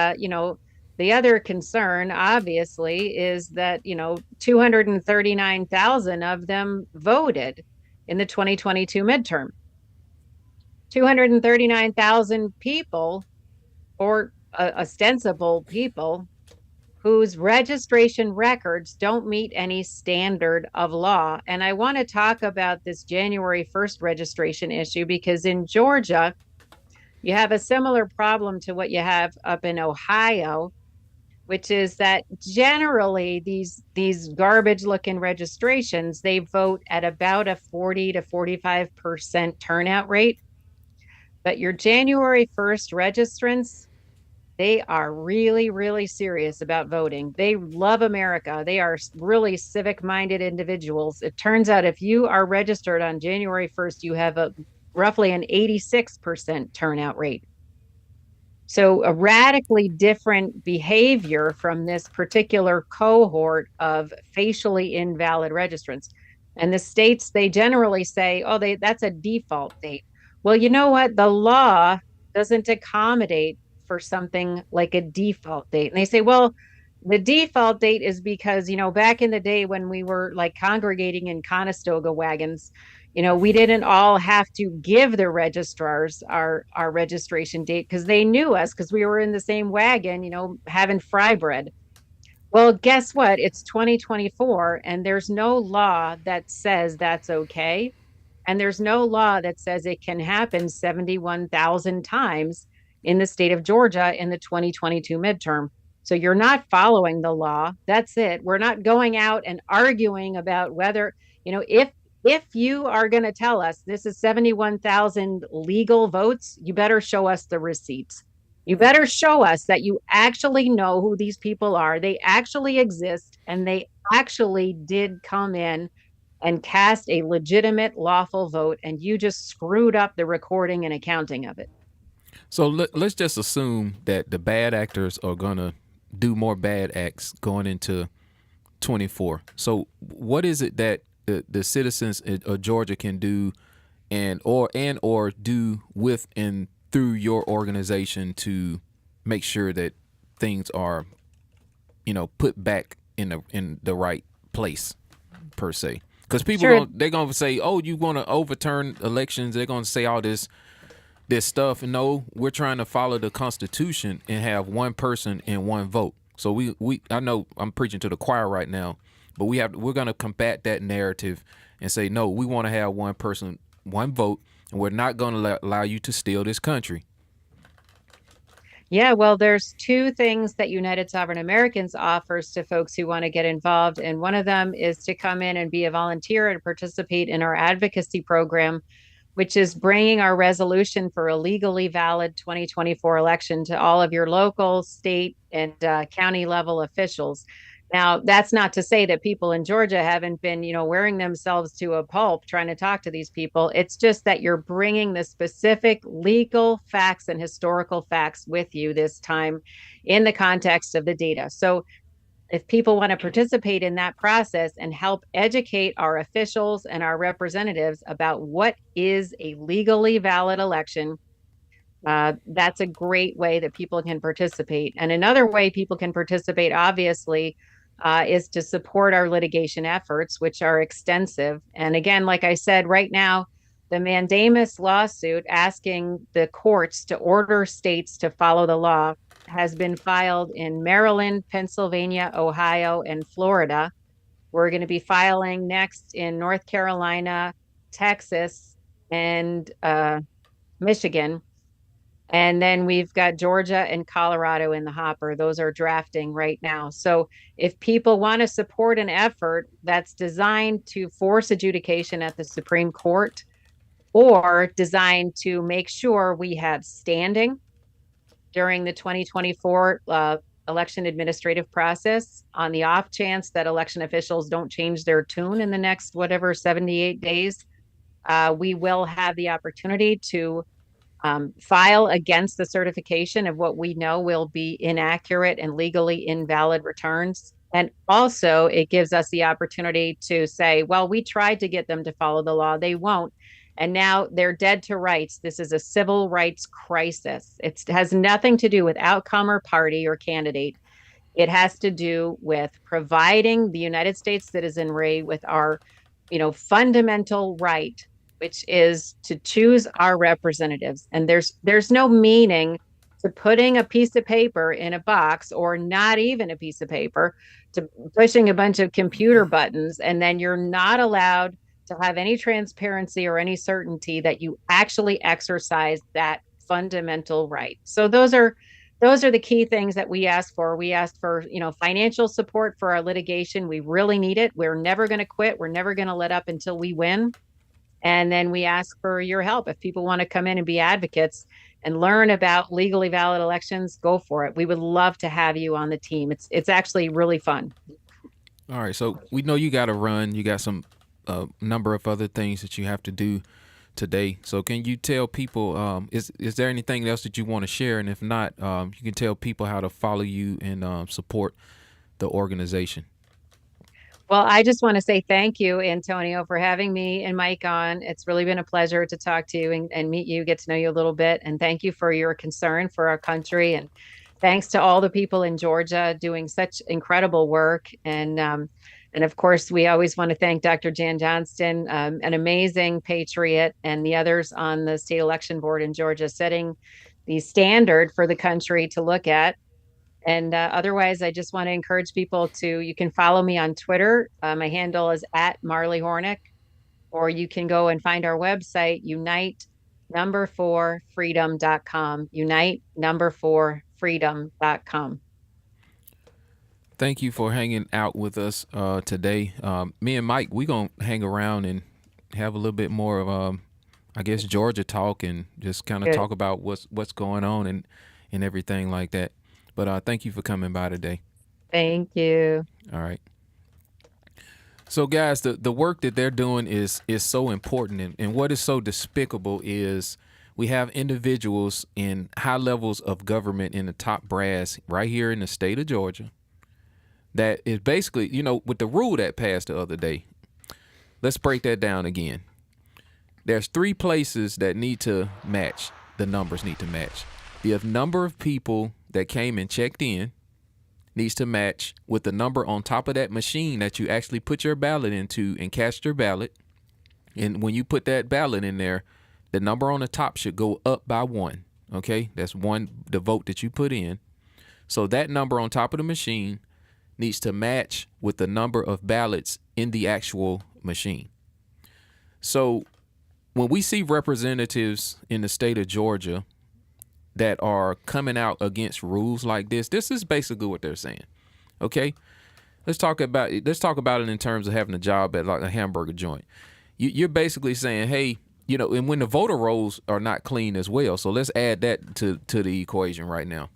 the other concern, obviously, is that, 239,000 of them voted in the 2022 midterm. 239,000 people, or ostensible people, whose registration records don't meet any standard of law. And I want to talk about this January 1st registration issue because in Georgia, you have a similar problem to what you have up in Ohio, which is that generally these garbage looking registrations, they vote at about a 40 to 45% turnout rate. But your January 1st registrants, they are really, really serious about voting. They love America. They are really civic minded individuals. It turns out if you are registered on January 1st, you have roughly an 86% turnout rate. So a radically different behavior from this particular cohort of facially invalid registrants. And the states, they generally say, oh, that's a default date. Well, you know what? The law doesn't accommodate for something like a default date. And they say, well, the default date is because, back in the day when we were like congregating in Conestoga wagons, we didn't all have to give the registrars our registration date because they knew us because we were in the same wagon, having fry bread. Well, guess what? It's 2024 and there's no law that says that's okay. And there's no law that says it can happen 71,000 times in the state of Georgia in the 2022 midterm. So you're not following the law. That's it. We're not going out and arguing about whether, if you are going to tell us this is 71,000 legal votes, you better show us the receipts. You better show us that you actually know who these people are. They actually exist and they actually did come in and cast a legitimate, lawful vote, and you just screwed up the recording and accounting of it. So let's just assume that the bad actors are going to do more bad acts going into 24. So what is it that the citizens of Georgia can do or do with and through your organization to make sure that things are, put back in the right place, per se? Because people, they're going to say, oh, you want to overturn elections. They're going to say all this stuff. And no, we're trying to follow the Constitution and have one person and one vote. So I know I'm preaching to the choir right now, but we're going to combat that narrative and say, no, we want to have one person, one vote, and we're not going to allow you to steal this country. Yeah, well, there's two things that United Sovereign Americans offers to folks who want to get involved. And one of them is to come in and be a volunteer and participate in our advocacy program, which is bringing our resolution for a legally valid 2024 election to all of your local, state, and county level officials. Now, that's not to say that people in Georgia haven't been, wearing themselves to a pulp trying to talk to these people. It's just that you're bringing the specific legal facts and historical facts with you this time in the context of the data. So if people want to participate in that process and help educate our officials and our representatives about what is a legally valid election, that's a great way that people can participate. And another way people can participate, obviously, is to support our litigation efforts, which are extensive. And again, like I said, right now, the mandamus lawsuit asking the courts to order states to follow the law has been filed in Maryland, Pennsylvania, Ohio, and Florida. We're going to be filing next in North Carolina, Texas, and Michigan. And then we've got Georgia and Colorado in the hopper. Those are drafting right now. So if people want to support an effort that's designed to force adjudication at the Supreme Court or designed to make sure we have standing during the 2024 election administrative process. On the off chance that election officials don't change their tune in the next, 78 days, we will have the opportunity to file against the certification of what we know will be inaccurate and legally invalid returns. And also, it gives us the opportunity to say, well, we tried to get them to follow the law. They won't. And now they're dead to rights. This is a civil rights crisis. It has nothing to do with outcome or party or candidate. It has to do with providing the United States citizenry with our, fundamental right, which is to choose our representatives. And there's no meaning to putting a piece of paper in a box, or not even a piece of paper, to pushing a bunch of computer buttons, and then you're not allowed to have any transparency or any certainty that you actually exercise that fundamental right. So those are the key things that we asked for. We asked for, financial support for our litigation. We really need it. We're never going to quit. We're never going to let up until we win. And then we ask for your help. If people want to come in and be advocates and learn about legally valid elections, go for it. We would love to have you on the team. It's actually really fun. All right. So we know you got to run. You got some number of other things that you have to do today. So can you tell people, is there anything else that you want to share? And if not, you can tell people how to follow you and support the organization. Well, I just want to say thank you, Antonio, for having me and Mike on. It's really been a pleasure to talk to you and meet you, get to know you a little bit. And thank you for your concern for our country. And thanks to all the people in Georgia doing such incredible work. And of course, we always want to thank Dr. Jan Johnston, an amazing patriot, and the others on the state election board in Georgia, setting the standard for the country to look at. And otherwise, I just want to encourage people you can follow me on Twitter. My handle is @MarleyHornik, or you can go and find our website, unite4freedom.com, unite4freedom.com. Thank you for hanging out with us today. Me and Mike, we're going to hang around and have a little bit more of, Georgia talk, and just kind of talk about what's going on and everything like that. But thank you for coming by today. Thank you. All right. So, guys, the work that they're doing is so important. And what is so despicable is we have individuals in high levels of government in the top brass right here in the state of Georgia that is basically, with the rule that passed the other day. Let's break that down again. There's 3 places that need to match. The numbers need to match. The number of people that came and checked in needs to match with the number on top of that machine that you actually put your ballot into and cast your ballot. And when you put that ballot in there, the number on the top should go up by 1. Okay, that's 1, the vote that you put in. So that number on top of the machine needs to match with the number of ballots in the actual machine. So when we see representatives in the state of Georgia that are coming out against rules like this is basically what they're saying. Okay, let's talk about it in terms of having a job at like a hamburger joint. You're basically saying, hey, and when the voter rolls are not clean as well, so let's add that to the equation right now.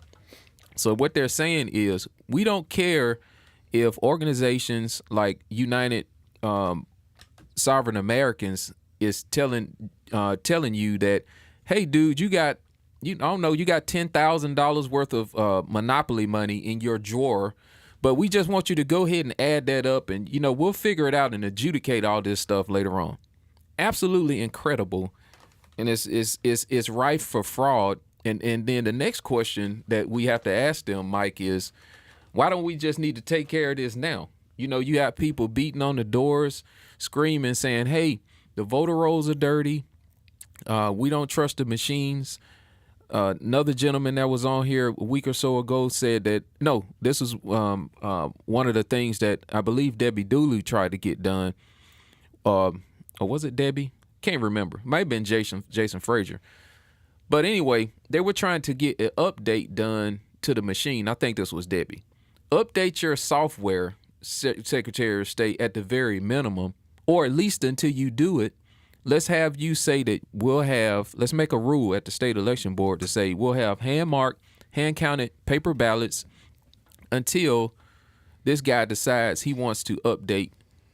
So what they're saying is, we don't care if organizations like United Sovereign Americans is telling you that, hey, dude, you got $10,000 worth of monopoly money in your drawer, but we just want you to go ahead and add that up, and we'll figure it out and adjudicate all this stuff later on. Absolutely incredible, and it's rife for fraud. And then the next question that we have to ask them, Mike, is why don't we just need to take care of this now? You have people beating on the doors, screaming, saying, hey, the voter rolls are dirty. We don't trust the machines. Another gentleman that was on here a week or so ago said that, no, this is one of the things that I believe Debbie Dooley tried to get done. Or was it Debbie? Can't remember. Might have been Jason Frazier. But anyway, they were trying to get an update done to the machine. I think this was Debbie. Update your software, Secretary of State, at the very minimum, or at least until you do it. Let's have you say that let's make a rule at the state election board to say we'll have hand-marked, hand-counted paper ballots until this guy decides he wants to update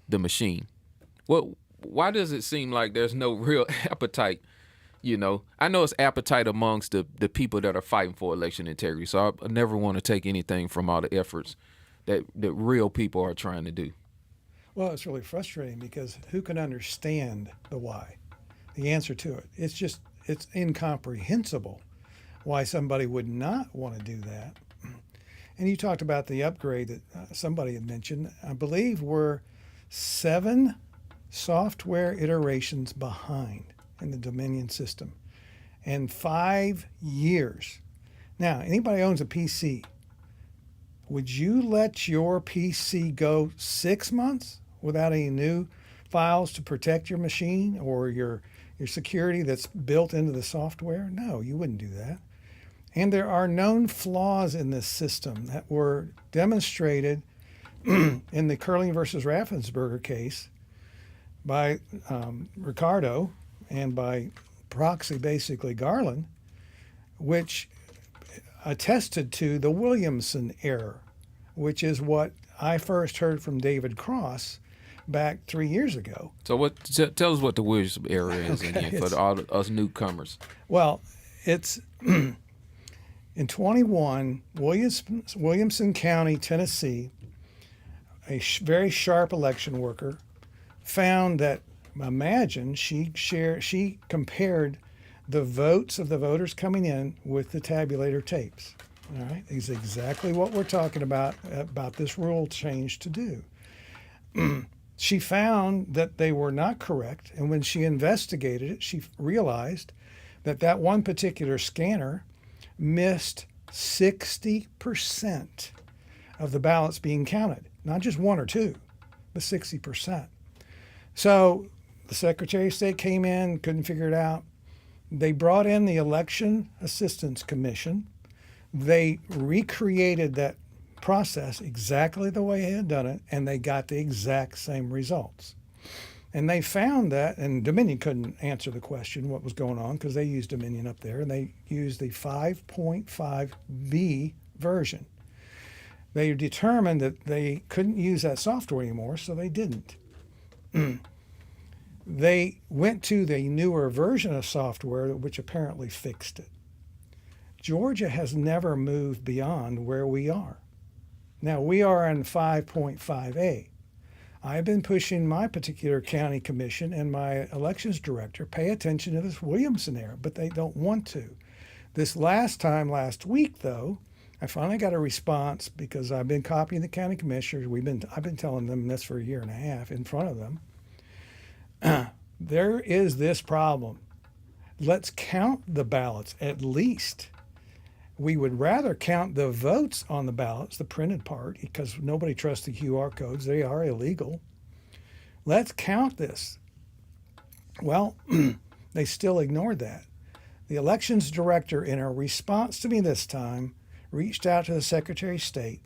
the machine. Well, why does it seem like there's no real appetite? You know, I know it's appetite amongst the people that are fighting for election integrity. So I never want to take anything from all the efforts that real people are trying to do. Well, it's really frustrating because who can understand the why? The answer to it. It's incomprehensible why somebody would not want to do that. And you talked about the upgrade that somebody had mentioned. I believe we're 7 software iterations behind in the Dominion system and 5 years. Now, anybody owns a PC, would you let your PC go 6 months without any new files to protect your machine or your security that's built into the software? No, you wouldn't do that. And there are known flaws in this system that were demonstrated in the Curling versus Raffensperger case by Ricardo and by proxy, basically, Garland, which attested to the Williamson error, which is what I first heard from David Cross back 3 years ago. So tell us what the Williamson error is Okay, again for all us newcomers. Well, it's in 21, Williamson County, Tennessee, a very sharp election worker found that, imagine, she compared the votes of the voters coming in with the tabulator tapes. All right, is exactly what we're talking about this rule change to do. She found that they were not correct, and when she investigated it, she realized that one particular scanner missed 60% of the ballots being counted, not just 1 or 2, but 60%. So the Secretary of State came in, couldn't figure it out. They brought in the Election Assistance Commission. They recreated that process exactly the way they had done it, and they got the exact same results. And they found that, and Dominion couldn't answer the question what was going on because they used Dominion up there, and they used the 5.5B version. They determined that they couldn't use that software anymore, so they didn't. They went to the newer version of software, which apparently fixed it. Georgia has never moved beyond where we are. Now, we are in 5.5A. I've been pushing my particular county commission and my elections director, pay attention to this Williamson error, but they don't want to. This last week, though, I finally got a response because I've been copying the county commissioners. I've been telling them this for 1.5 years in front of them. There is this problem. Let's count the ballots at least. We would rather count the votes on the ballots, the printed part, because nobody trusts the QR codes. They are illegal. Let's count this. Well, they still ignored that. The elections director, in a response to me this time, reached out to the Secretary of State.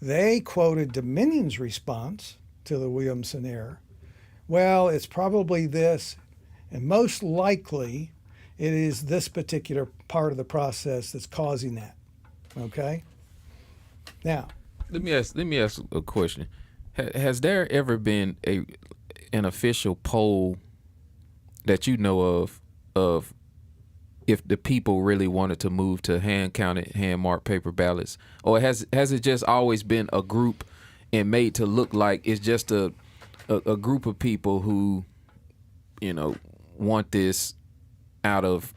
They quoted Dominion's response to the Williamson error. Well, it's probably this, and most likely it is this particular part of the process that's causing that. Okay? Now, let me ask a question. Has there ever been an official poll that you know of if the people really wanted to move to hand-counted, hand-marked paper ballots? Or has it just always been a group and made to look like it's just a group of people who, want this out of,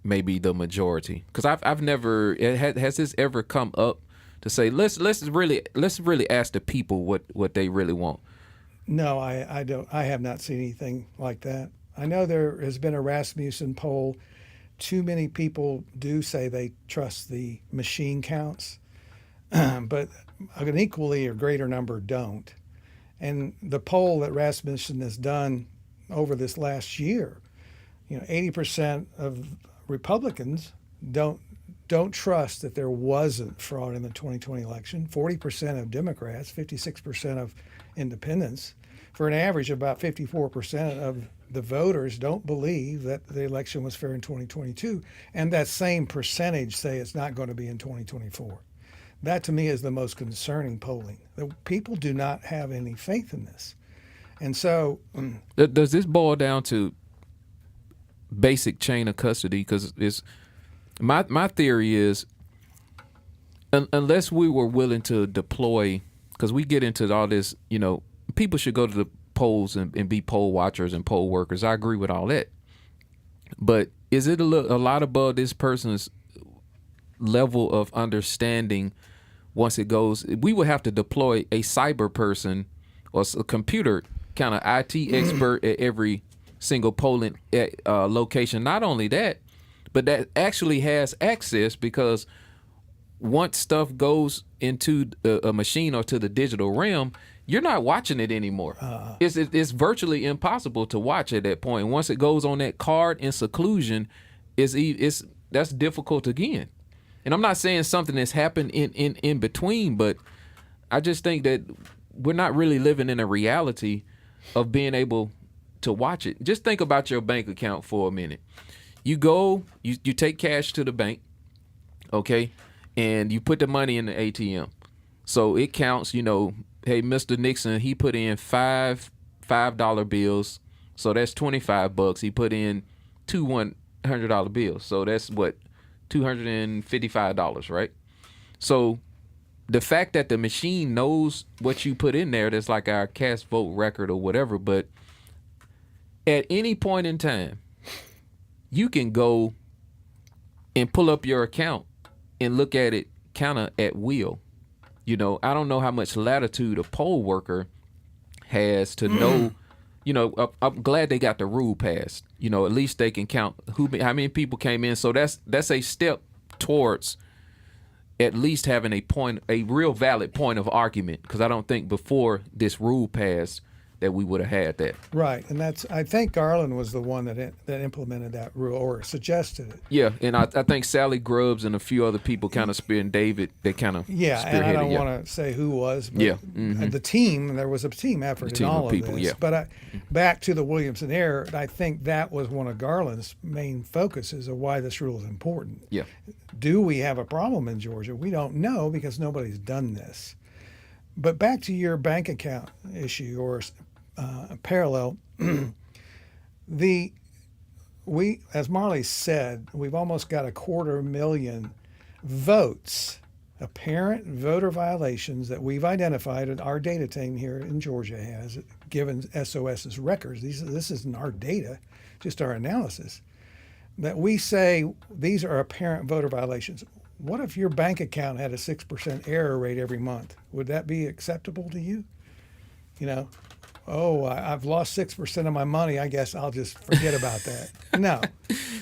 maybe the majority? Because I've never, has this ever come up to say, let's really ask the people what they really want? No, I don't. I have not seen anything like that. I know there has been a Rasmussen poll. Too many people do say they trust the machine counts, but an equally or greater number don't. And the poll that Rasmussen has done over this last year, 80% of Republicans don't trust that there wasn't fraud in the 2020 election. 40% of Democrats, 56% of independents, for an average of about 54% of the voters don't believe that the election was fair in 2022. And that same percentage say it's not going to be in 2024. That to me is the most concerning polling. The people do not have any faith in this. And so, Does this boil down to basic chain of custody? Because it's my theory is, unless we were willing to deploy, because we get into all this, people should go to the polls and be poll watchers and poll workers. I agree with all that. But is it a lot above this person's level of understanding once it goes? We would have to deploy a cyber person or a computer kind of IT expert at every single polling location. Not only that, but that actually has access, because once stuff goes into a machine or to the digital realm, you're not watching it anymore. It's virtually impossible to watch at that point. Once it goes on that card in seclusion, that's difficult again. And I'm not saying something that's happened in between, but I just think that we're not really living in a reality of being able to watch it. Just think about your bank account for a minute. You go, you take cash to the bank, okay, and you put the money in the ATM. So it counts, hey, Mr. Nixon, he put in $5 bills, so that's $25. He put in two $100 bills, so that's what, $255, right? So the fact that the machine knows what you put in there, that's like our cast vote record or whatever, but at any point in time, you can go and pull up your account and look at it kind of at will. I don't know how much latitude a poll worker has to know. I'm glad they got the rule passed. At least they can count how many people came in. So that's a step towards at least having a real valid point of argument. Because I don't think before this rule passed that we would have had that. right, and I think Garland was the one that implemented that rule or suggested it. Yeah, and I think Sally Grubbs and a few other people kind of David, they kind of Yeah, and I don't want to say who was, but the team, there was a team effort in all of people, this. yeah. But back to the Williamson error, I think that was one of Garland's main focuses of why this rule is important. Yeah. Do we have a problem in Georgia? We don't know because nobody's done this. But back to your bank account issue or parallel, as Marley said, we've almost got 250,000 votes, apparent voter violations that we've identified, and our data team here in Georgia has given SOS's records. This isn't our data, just our analysis, that we say these are apparent voter violations. What if your bank account had a 6% error rate every month? Would that be acceptable to you? I've lost 6% of my money. I guess I'll just forget about that. No.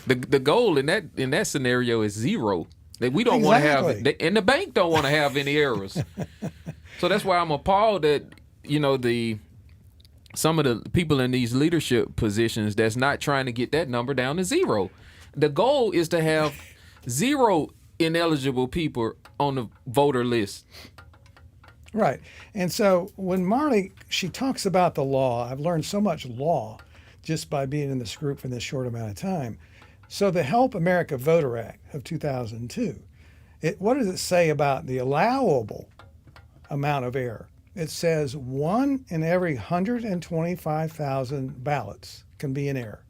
The goal in that scenario is zero. That we don't want to have, and the bank don't want to have any errors. So that's why I'm appalled that some of the people in these leadership positions that's not trying to get that number down to zero. The goal is to have zero ineligible people on the voter list. Right. And so when Marley, she talks about the law, I've learned so much law just by being in this group for this short amount of time. So the Help America Voter Act of 2002, what does it say about the allowable amount of error? It says 1 in every 125,000 ballots can be in error.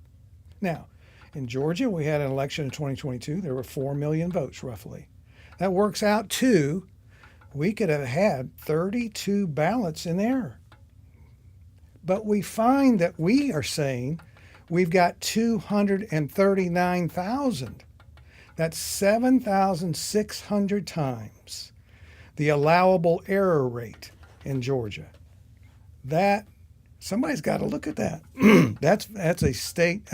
Now, in Georgia, we had an election in 2022. There were 4 million votes roughly. That works out to we could have had 32 ballots in error. But we find that we are saying we've got 239,000. That's 7,600 times the allowable error rate in Georgia. That somebody's got to look at that. That's a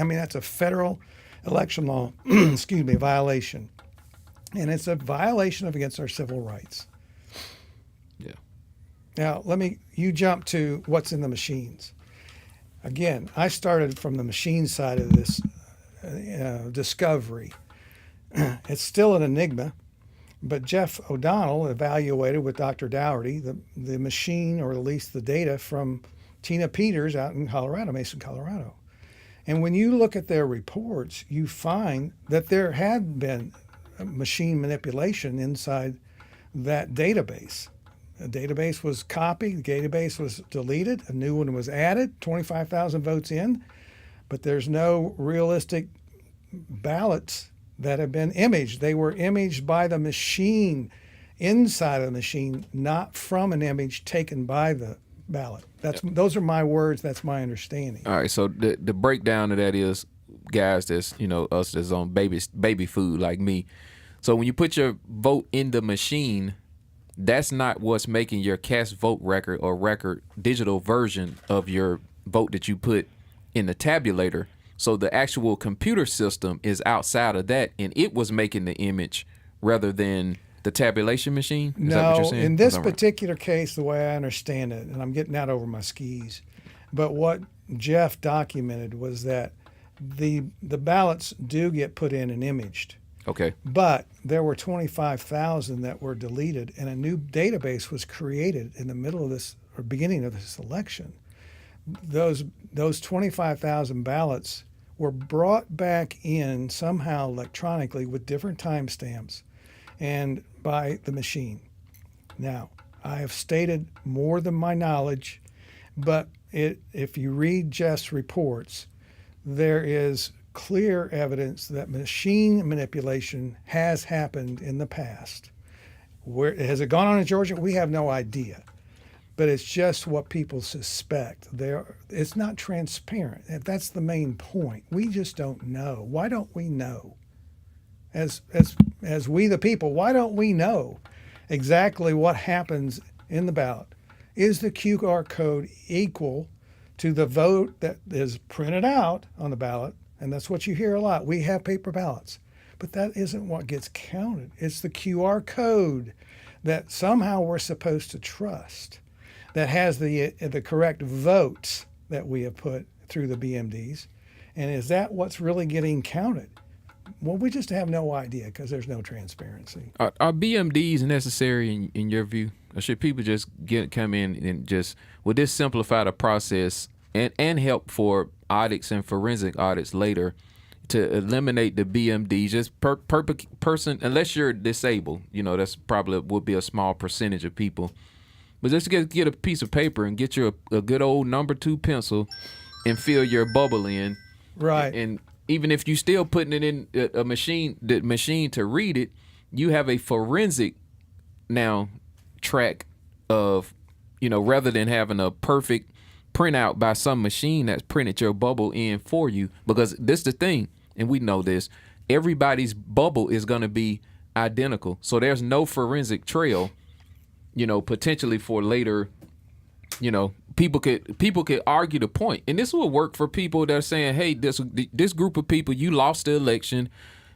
that's a federal election law, violation. And it's a violation against our civil rights. Yeah. Now, you jump to what's in the machines. Again, I started from the machine side of this discovery. It's still an enigma, but Jeff O'Donnell evaluated with Dr. Dougherty the machine, or at least the data from Tina Peters out in Colorado, Mason, Colorado. And when you look at their reports, you find that there had been machine manipulation inside that database. A database was copied, the database was deleted, a new one was added, 25,000 votes in, but there's no realistic ballots that have been imaged. They were imaged by the machine, inside of the machine, not from an image taken by the ballot. Those are my words. That's my understanding. All right. So the breakdown of that is, guys, that's us that's on baby food like me. So when you put your vote in the machine, that's not what's making your cast vote record or digital version of your vote that you put in the tabulator. So the actual computer system is outside of that, and it was making the image rather than the tabulation machine? Is that what you're saying? In this particular case, the way I understand it, and I'm getting out over my skis, but what Jeff documented was that the ballots do get put in and imaged. Okay. But there were 25,000 that were deleted, and a new database was created in the middle of this, or beginning of this election. Those 25,000 ballots were brought back in somehow electronically with different timestamps and by the machine. Now, I have stated more than my knowledge, but if you read Jeff's reports, there is clear evidence that machine manipulation has happened in the past. Has it gone on in Georgia? We have no idea. But it's just what people suspect. It's not transparent. That's the main point. We just don't know. Why don't we know? As we the people, why don't we know exactly what happens in the ballot? Is the QR code equal to the vote that is printed out on the ballot? And that's what you hear a lot. We have paper ballots. But that isn't what gets counted. It's the QR code that somehow we're supposed to trust, that has the correct votes that we have put through the BMDs. And is that what's really getting counted? Well, we just have no idea because there's no transparency. Are BMDs necessary in your view? Or should people just come in and would this simplify the process and help for audits and forensic audits later to eliminate the BMDs, just per person, unless you're disabled, that's probably would be a small percentage of people. But just get a piece of paper and get you a good old number 2 pencil and fill your bubble in. Right. And even if you still putting it in the machine to read it, you have a forensic now track of, rather than having a perfect printout by some machine that's printed your bubble in for you. Because this is the thing, and we know this, everybody's bubble is going to be identical. So there's no forensic trail, potentially for later, people could argue the point. And this will work for people that are saying, hey, this group of people, you lost the election.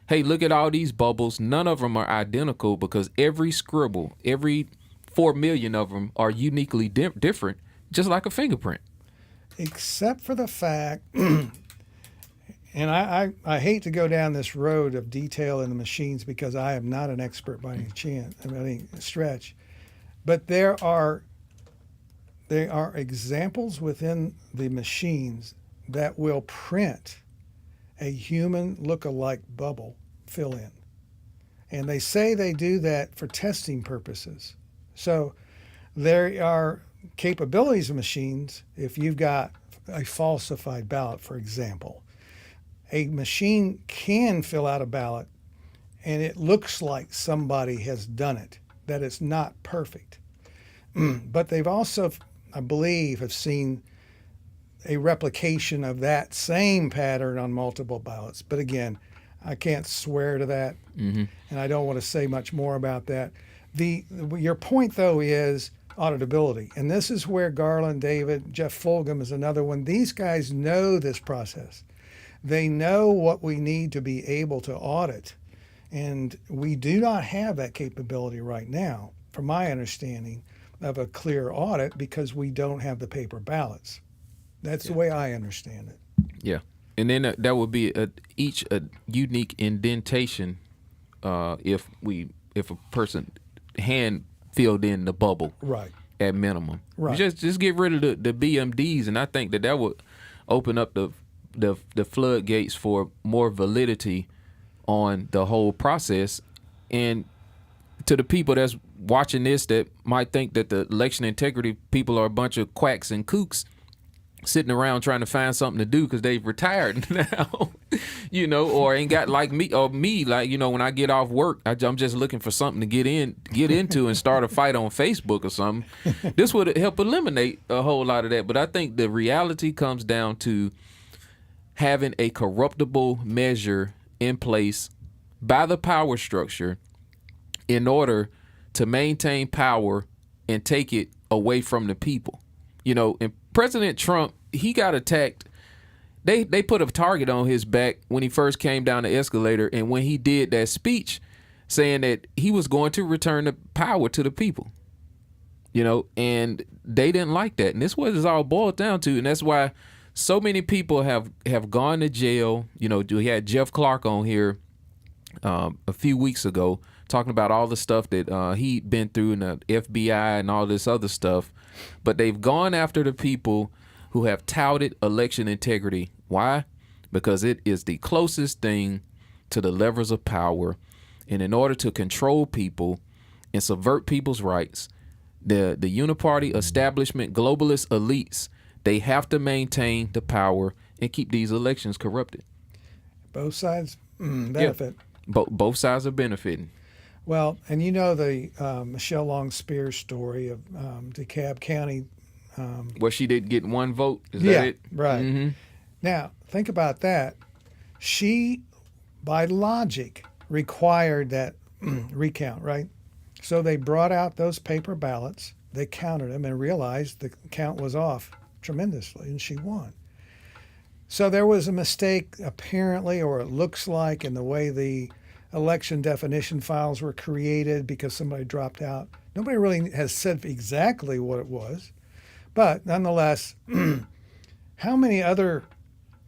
Hey, look at all these bubbles. None of them are identical because every scribble, every 4 million of them are uniquely different, just like a fingerprint. Except for the fact, and I hate to go down this road of detail in the machines because I am not an expert by any stretch, but there are examples within the machines that will print a human look-alike bubble fill in. And they say they do that for testing purposes. So there are capabilities of machines. If you've got a falsified ballot, for example, a machine can fill out a ballot and it looks like somebody has done it, that it's not perfect. But they've also, I believe, have seen a replication of that same pattern on multiple ballots. But again, I can't swear to that, and I don't want to say much more about that. Your point, though, is auditability. And this is where Garland, David, Jeff Fulgham is another one. These guys know this process. They know what we need to be able to audit. And we do not have that capability right now, from my understanding, of a clear audit because we don't have the paper ballots. That's the way I understand it. Yeah. And then that would be each a unique indentation if a person hand filled in the bubble, right, at minimum. Right. Just get rid of the BMDs, and I think that would open up the floodgates for more validity on the whole process. And to the people that's watching this that might think that the election integrity people are a bunch of quacks and kooks sitting around trying to find something to do because they've retired now, or ain't got like me, like, when I get off work, I'm just looking for something to get into and start a fight on Facebook or something. This would help eliminate a whole lot of that. But I think the reality comes down to having a corruptible measure in place by the power structure in order to maintain power and take it away from the people. And President Trump, he got attacked. They put a target on his back when he first came down the escalator, and when he did that speech saying that he was going to return the power to the people, and they didn't like that. And this is what it's all boiled down to, and that's why so many people have gone to jail. We had Jeff Clark on here a few weeks ago talking about all the stuff that he'd been through in the FBI and all this other stuff. But they've gone after the people who have touted election integrity. Why? Because it is the closest thing to the levers of power. And in order to control people and subvert people's rights, the uniparty establishment, globalist elites, they have to maintain the power and keep these elections corrupted. Both sides benefit. Yeah. Both sides are benefiting. Well, and the Michelle Long Spears story of DeKalb County. Where she did get one vote? Is Yeah, that it? right. Mm-hmm. Now, think about that. She, by logic, required that recount, right? So they brought out those paper ballots, they counted them and realized the count was off tremendously, and she won. So there was a mistake, apparently, or it looks like, in the way the election definition files were created because somebody dropped out. Nobody really has said exactly what it was. But nonetheless, how many other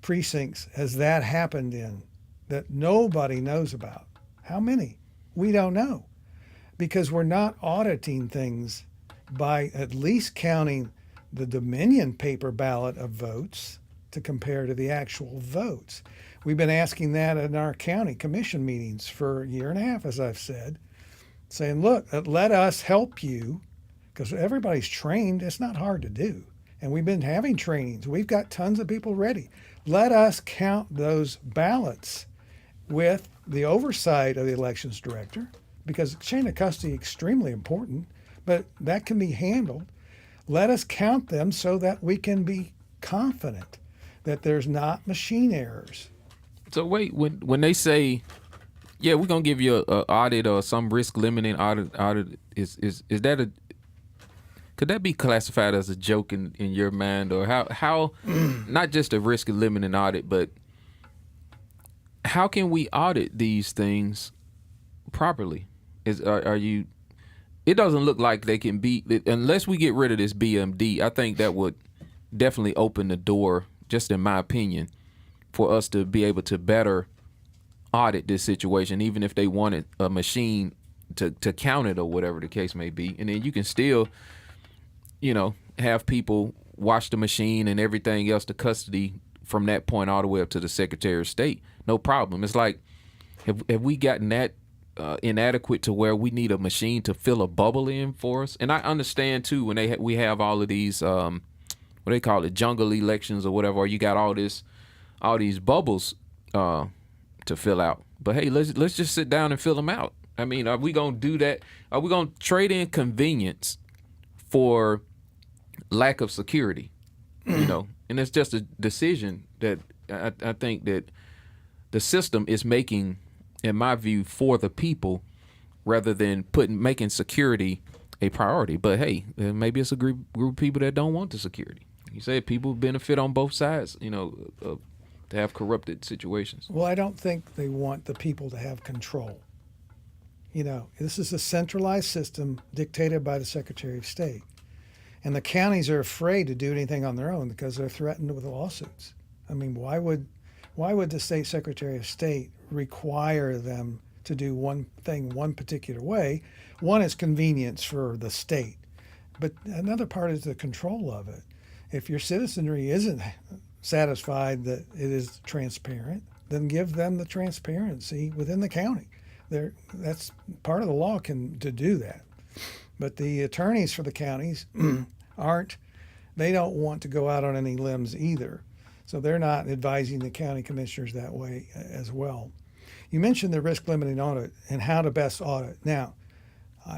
precincts has that happened in that nobody knows about? How many? We don't know, because we're not auditing things by at least counting the Dominion paper ballot of votes to compare to the actual votes. We've been asking that in our county commission meetings for a year and a half, as I've said, saying, look, let us help you, because everybody's trained. It's not hard to do. And we've been having trainings. We've got tons of people ready. Let us count those ballots with the oversight of the elections director, because chain of custody is extremely important, but that can be handled. Let us count them so that we can be confident that there's not machine errors. So wait, when they say, yeah, we're gonna give you a audit or some risk limiting audit, is that could that be classified as a joke in your mind, or how not just a risk limiting audit, but how can we audit these things properly? Are you? It doesn't look like they can be, unless we get rid of this BMD. I think that would definitely open the door, just in my opinion, for us to be able to better audit this situation, even if they wanted a machine to count it or whatever the case may be. And then you can still, have people watch the machine and everything else, the custody from that point all the way up to the Secretary of State. No problem. It's like, have we gotten that inadequate to where we need a machine to fill a bubble in for us? And I understand too, when we have all of these, what they call it, jungle elections or whatever, or you got all these bubbles to fill out. But hey, let's just sit down and fill them out. I mean, are we gonna do that? Are we gonna trade in convenience for lack of security? And it's just a decision that I think that the system is making, in my view, for the people, rather than making security a priority. But hey, maybe it's a group of people that don't want the security. You say people benefit on both sides, to have corrupted situations. Well, I don't think they want the people to have control. This is a centralized system dictated by the Secretary of State. And the counties are afraid to do anything on their own because they're threatened with lawsuits. I mean, why would the State Secretary of State require them to do one thing one particular way? One is convenience for the state, but another part is the control of it. If your citizenry isn't satisfied that it is transparent, then give them the transparency within the county. That's part of the law to do that. But the attorneys for the counties they don't want to go out on any limbs either. So they're not advising the county commissioners that way as well. You mentioned the risk limiting audit and how to best audit. Now,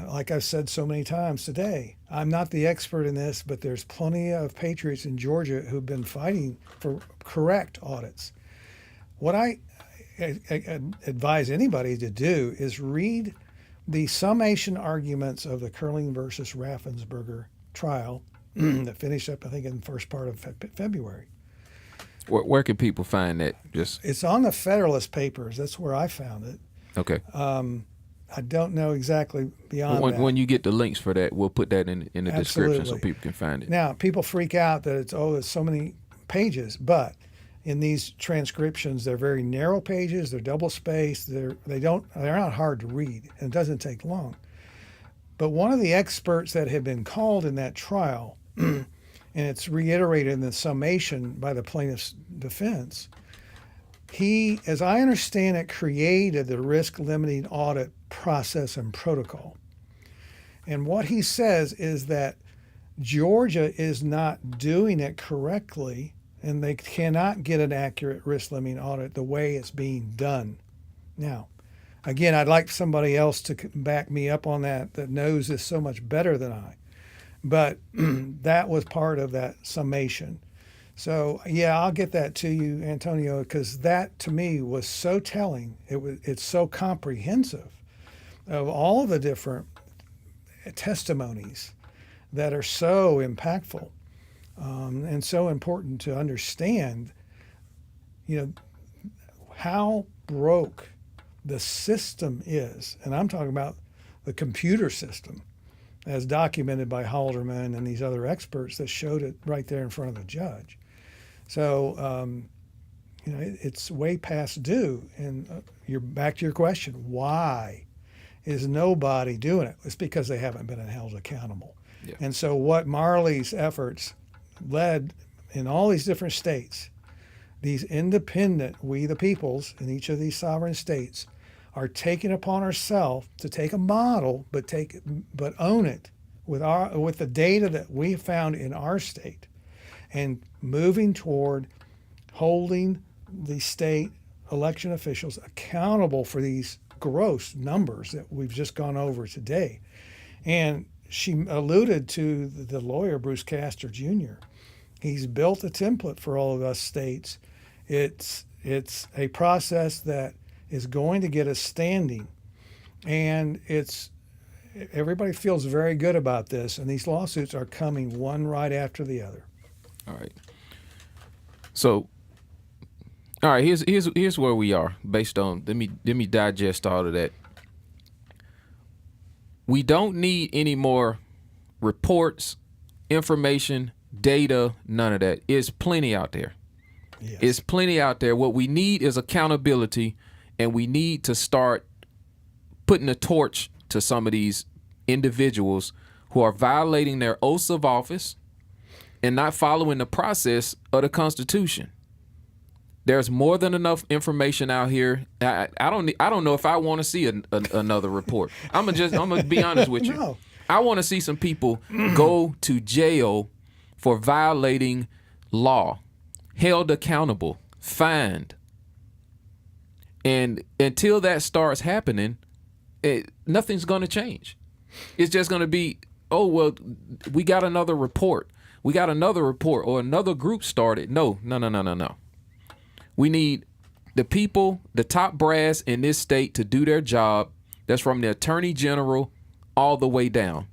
like I've said so many times today, I'm not the expert in this, but there's plenty of patriots in Georgia who've been fighting for correct audits. What I advise anybody to do is read the summation arguments of the Curling versus Raffensperger trial that finished up, I think, in the first part of February. Where can people find that? It's on the Federalist Papers. That's where I found it. Okay. I don't know exactly beyond that. When you get the links for that, we'll put that in the description so Absolutely. people can find it. Now, people freak out that it's so many pages, but in these transcriptions, they're very narrow pages. They're double spaced. They're not hard to read, and it doesn't take long. But one of the experts that had been called in that trial, and it's reiterated in the summation by the plaintiff's defense, he, as I understand it, created the risk limiting audit process and protocol. And what he says is that Georgia is not doing it correctly, and they cannot get an accurate risk limiting audit the way it's being done. Now, again, I'd like somebody else to back me up on that knows this so much better than I. But that was part of that summation. So, yeah, I'll get that to you, Antonio, because that to me was so telling. It's so comprehensive of all of the different testimonies that are so impactful and so important to understand, how broke the system is. And I'm talking about the computer system as documented by Halderman and these other experts that showed it right there in front of the judge. So, it's way past due. And you're back to your question, why is nobody doing it? It's because they haven't been held accountable. Yeah. And so what Marley's efforts led in all these different states, these independent, we the peoples in each of these sovereign states, are taking upon ourselves to take a model, but own it with the data that we found in our state, and moving toward holding the state election officials accountable for these gross numbers that we've just gone over today. And she alluded to the lawyer, Bruce Castor Jr. He's built a template for all of us states. It's a process that is going to get us standing, and everybody feels very good about this, and these lawsuits are coming one right after the other. All right. So, all right, here's where we are based on, let me digest all of that. We don't need any more reports, information, data, none of that. It's plenty out there. Yes. It's plenty out there. What we need is accountability, and we need to start putting a torch to some of these individuals who are violating their oaths of office and not following the process of the Constitution. There's more than enough information out here. I don't know if I want to see another report. I'm gonna be honest with you. No. I want to see some people go to jail for violating law, held accountable, fined. And until that starts happening, nothing's going to change. It's just going to be, oh, well, we got another report. We got another report, or another group started. No. We need the people, the top brass in this state to do their job. That's from the attorney general all the way down.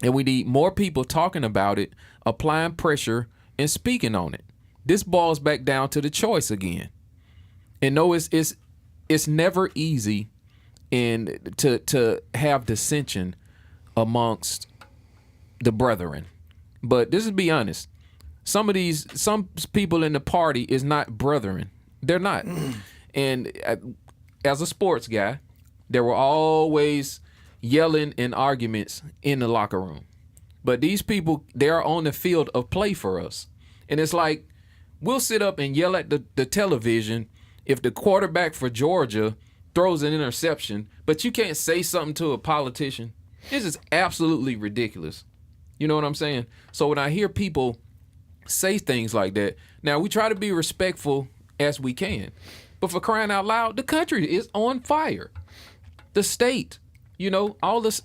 And we need more people talking about it, applying pressure, and speaking on it. This boils back down to the choice again. And no, it's never easy to have dissension amongst the brethren. But this is, be honest, some people in the party is not brethren. They're not. And as a sports guy, there were always yelling and arguments in the locker room. But these people, they're on the field of play for us. And it's like, we'll sit up and yell at the television if the quarterback for Georgia throws an interception, but you can't say something to a politician. This is absolutely ridiculous. You know what I'm saying? So when I hear people say things like that, now we try to be respectful as we can. But for crying out loud, the country is on fire. The state, all this,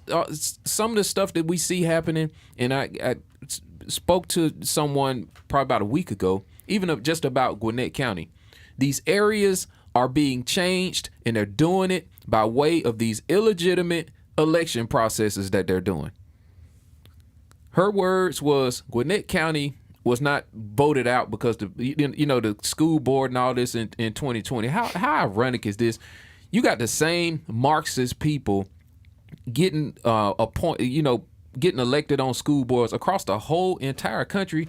some of the stuff that we see happening, and I spoke to someone probably about a week ago, even just about Gwinnett County. These areas are being changed, and they're doing it by way of these illegitimate election processes that they're doing. Her words was Gwinnett County was not voted out because the school board and all this in 2020. How ironic is this? You got the same Marxist people getting getting elected on school boards across the whole entire country.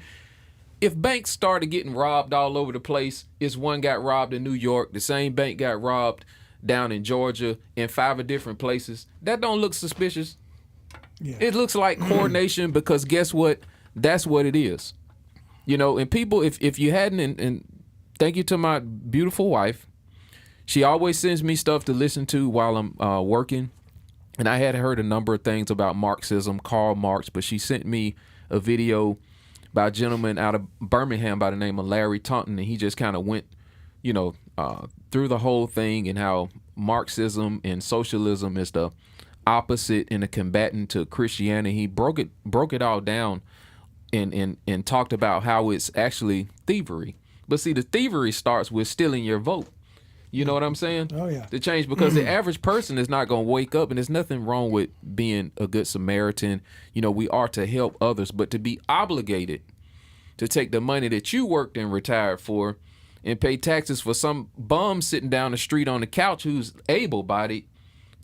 If banks started getting robbed all over the place, one got robbed in New York, the same bank got robbed down in Georgia, in 5 different places, that don't look suspicious. Yeah. It looks like coordination because guess what? That's what it is. And people, if you hadn't, and thank you to my beautiful wife, she always sends me stuff to listen to while I'm working. And I had heard a number of things about Marxism, Karl Marx, but she sent me a video by a gentleman out of Birmingham by the name of Larry Taunton, and he just kind of went, through the whole thing and how Marxism and socialism is the opposite and a combatant to Christianity. He broke it all down and talked about how it's actually thievery. But see, the thievery starts with stealing your vote. You know what I'm saying? Oh, yeah. To change, because the average person is not going to wake up, and there's nothing wrong with being a good Samaritan. We are to help others, but to be obligated to take the money that you worked and retired for and pay taxes for some bum sitting down the street on the couch who's able-bodied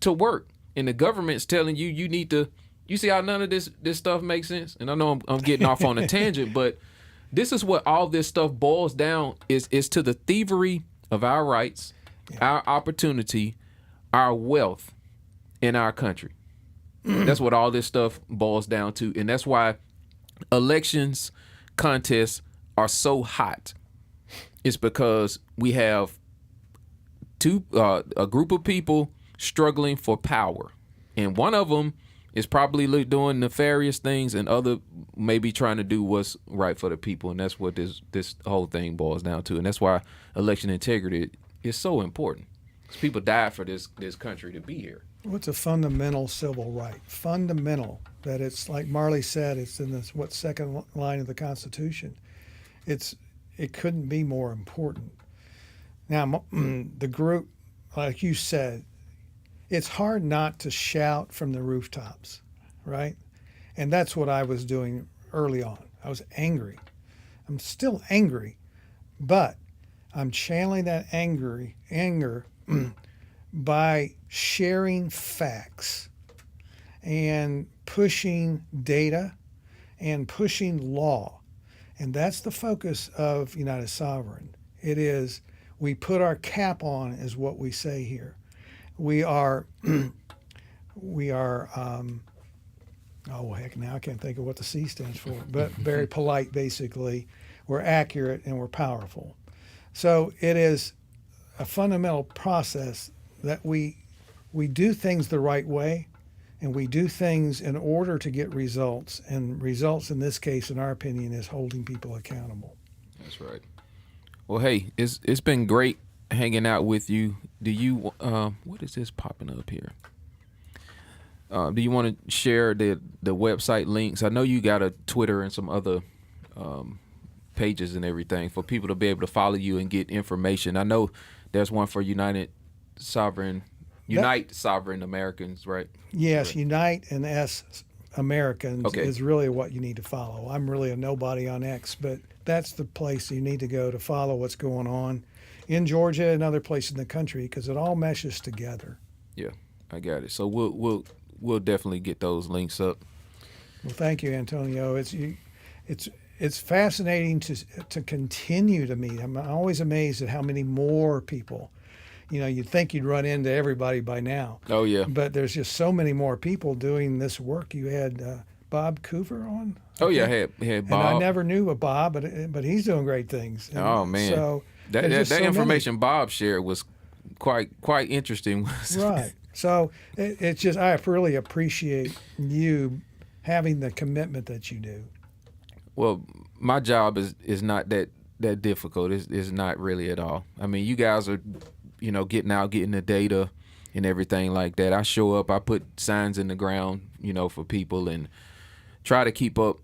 to work. And the government's telling you need to, you see how none of this stuff makes sense? And I know I'm getting off on a tangent, but this is what all this stuff boils down is to the thievery of our rights, our opportunity, our wealth in our country. That's what all this stuff boils down to. And that's why elections, contests are so hot. It's because we have a group of people struggling for power. And one of them is probably doing nefarious things, and other maybe trying to do what's right for the people. And that's what this whole thing boils down to. And that's why election integrity is so important. Because people died for this country to be here. What's a fundamental civil right? Fundamental. That it's like Marley said, it's in the second line of the Constitution. It couldn't be more important. Now, the group, like you said, it's hard not to shout from the rooftops, right? And that's what I was doing early on. I was angry. I'm still angry, but I'm channeling that anger by sharing facts and pushing data and pushing law. And that's the focus of United Sovereign. It is, we put our cap on, is what we say here. We are, oh heck, now I can't think of what the C stands for, but very polite, basically. We're accurate and we're powerful. So it is a fundamental process that we do things the right way, and we do things in order to get results. And results in this case, in our opinion, is holding people accountable. That's right. Well, hey, it's been great hanging out with you. Do you what is this popping up here? Do you want to share the website links? I know you got a Twitter and some other pages and everything for people to be able to follow you and get information. I know there's one for Unite Sovereign Americans, right? Yes, right. Unite and S Americans Okay. is really what you need to follow. I'm really a nobody on X, but that's the place you need to go to follow what's going on in Georgia and other places in the country, because it all meshes together. Yeah, I got it. So we'll definitely get those links up. Well, thank you, Antonio. It's fascinating to continue to meet. I'm always amazed at how many more people. You'd think you'd run into everybody by now. Oh yeah. But there's just so many more people doing this work. You had Bob Coover on. Oh yeah, I had Bob. And I never knew a Bob, but he's doing great things. And oh man, so that so information Bob shared was quite interesting. Right. So it's just, I really appreciate you having the commitment that you do. Well, my job is not that difficult. It's not really at all. I mean, you guys are, getting the data and everything like that. I show up, I put signs in the ground, for people and try to keep up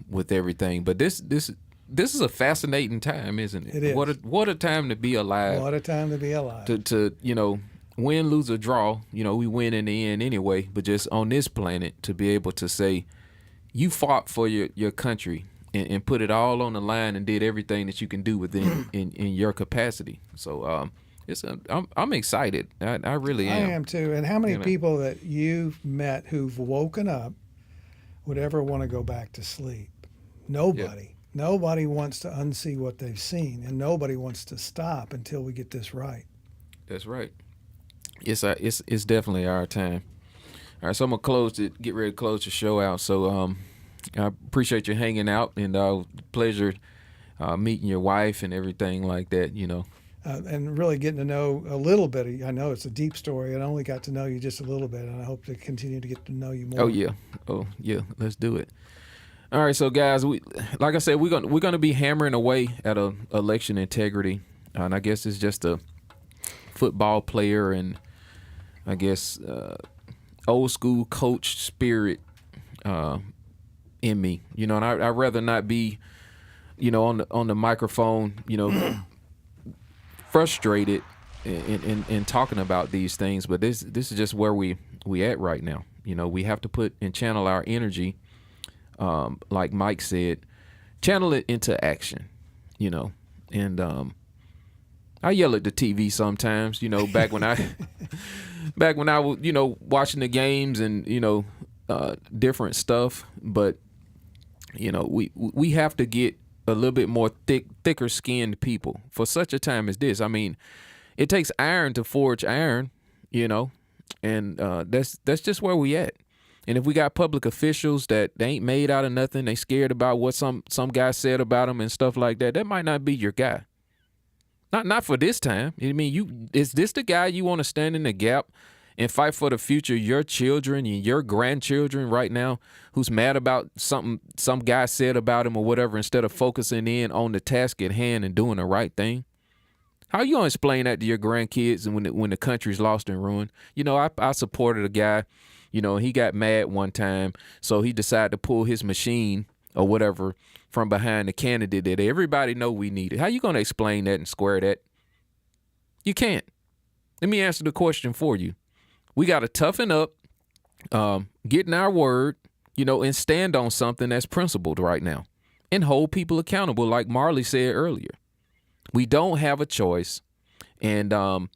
with everything. But this is a fascinating time, isn't it? It is. What a time to be alive. What a time to be alive. To win, lose, or draw, we win in the end anyway. But just on this planet, to be able to say, you fought for your country and put it all on the line and did everything that you can do within in your capacity. So I'm excited. I really am. I am too. And how many people that you've met who've woken up would ever want to go back to sleep? Nobody. Yeah. Nobody wants to unsee what they've seen, and nobody wants to stop until we get this right. That's right. It's definitely our time. All right, so I'm gonna get ready to close the show out. So I appreciate you hanging out, and pleasure meeting your wife and everything like that. And really getting to know a little bit. I know it's a deep story. I only got to know you just a little bit, and I hope to continue to get to know you more. Oh yeah, let's do it. All right, so guys, like I said, we're gonna be hammering away at election integrity, and I guess it's just a football player and I guess old school coach spirit in me, and I'd rather not be, on the microphone, frustrated in talking about these things. But this is just where we at right now. We have to put and channel our energy, like Mike said, channel it into action, and I yell at the TV sometimes, back when I was, watching the games and, different stuff. But, we have to get a little bit more thicker skinned people for such a time as this. I mean, it takes iron to forge iron, and that's just where we at. And if we got public officials that they ain't made out of nothing, they scared about what some guy said about them and stuff like that, that might not be your guy. Not for this time. I mean, is this the guy you want to stand in the gap and fight for the future of your children and your grandchildren right now, who's mad about something some guy said about him or whatever, instead of focusing in on the task at hand and doing the right thing? How you gonna explain that to your grandkids and when the country's lost and ruined? I supported a guy, he got mad one time, so he decided to pull his machine or whatever from behind the candidate that everybody know we needed. How you gonna explain that and square that? You can't. Let me answer the question for you. We got to toughen up, get in our word, and stand on something that's principled right now and hold people accountable, like Marley said earlier. We don't have a choice. And to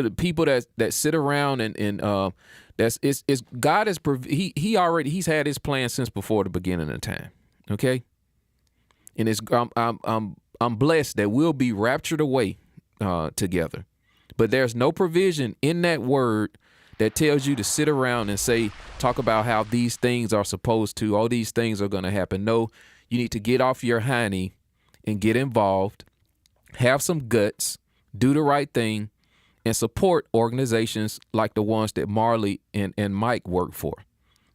the people that sit around and God has he's had his plan since before the beginning of time. Okay. And I'm blessed that we'll be raptured away together. But there's no provision in that word that tells you to sit around and talk about how these things are supposed to, all these things are going to happen. No, you need to get off your hiney and get involved, have some guts, do the right thing, and support organizations like the ones that Marley and Mike work for.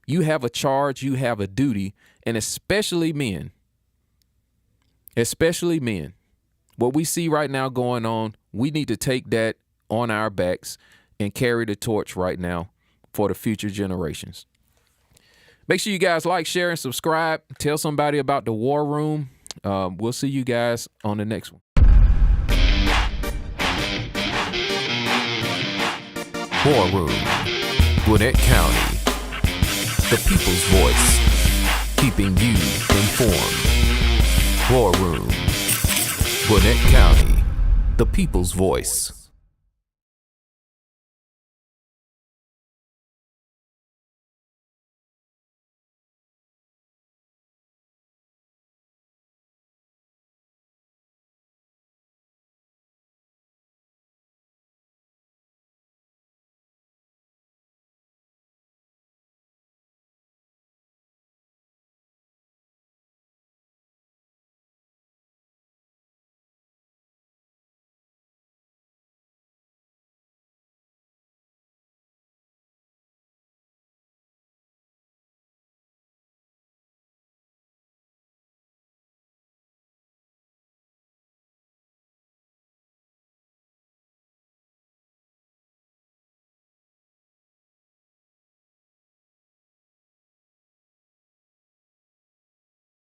You have a charge, you have a duty, and especially men. What we see right now going on, we need to take that on our backs and carry the torch right now for the future generations. Make sure you guys like, share, and subscribe. Tell somebody about the War Room. We'll see you guys on the next one. War Room, Gwinnett County. The people's voice, keeping you informed. War Room, Gwinnett County. The people's voice.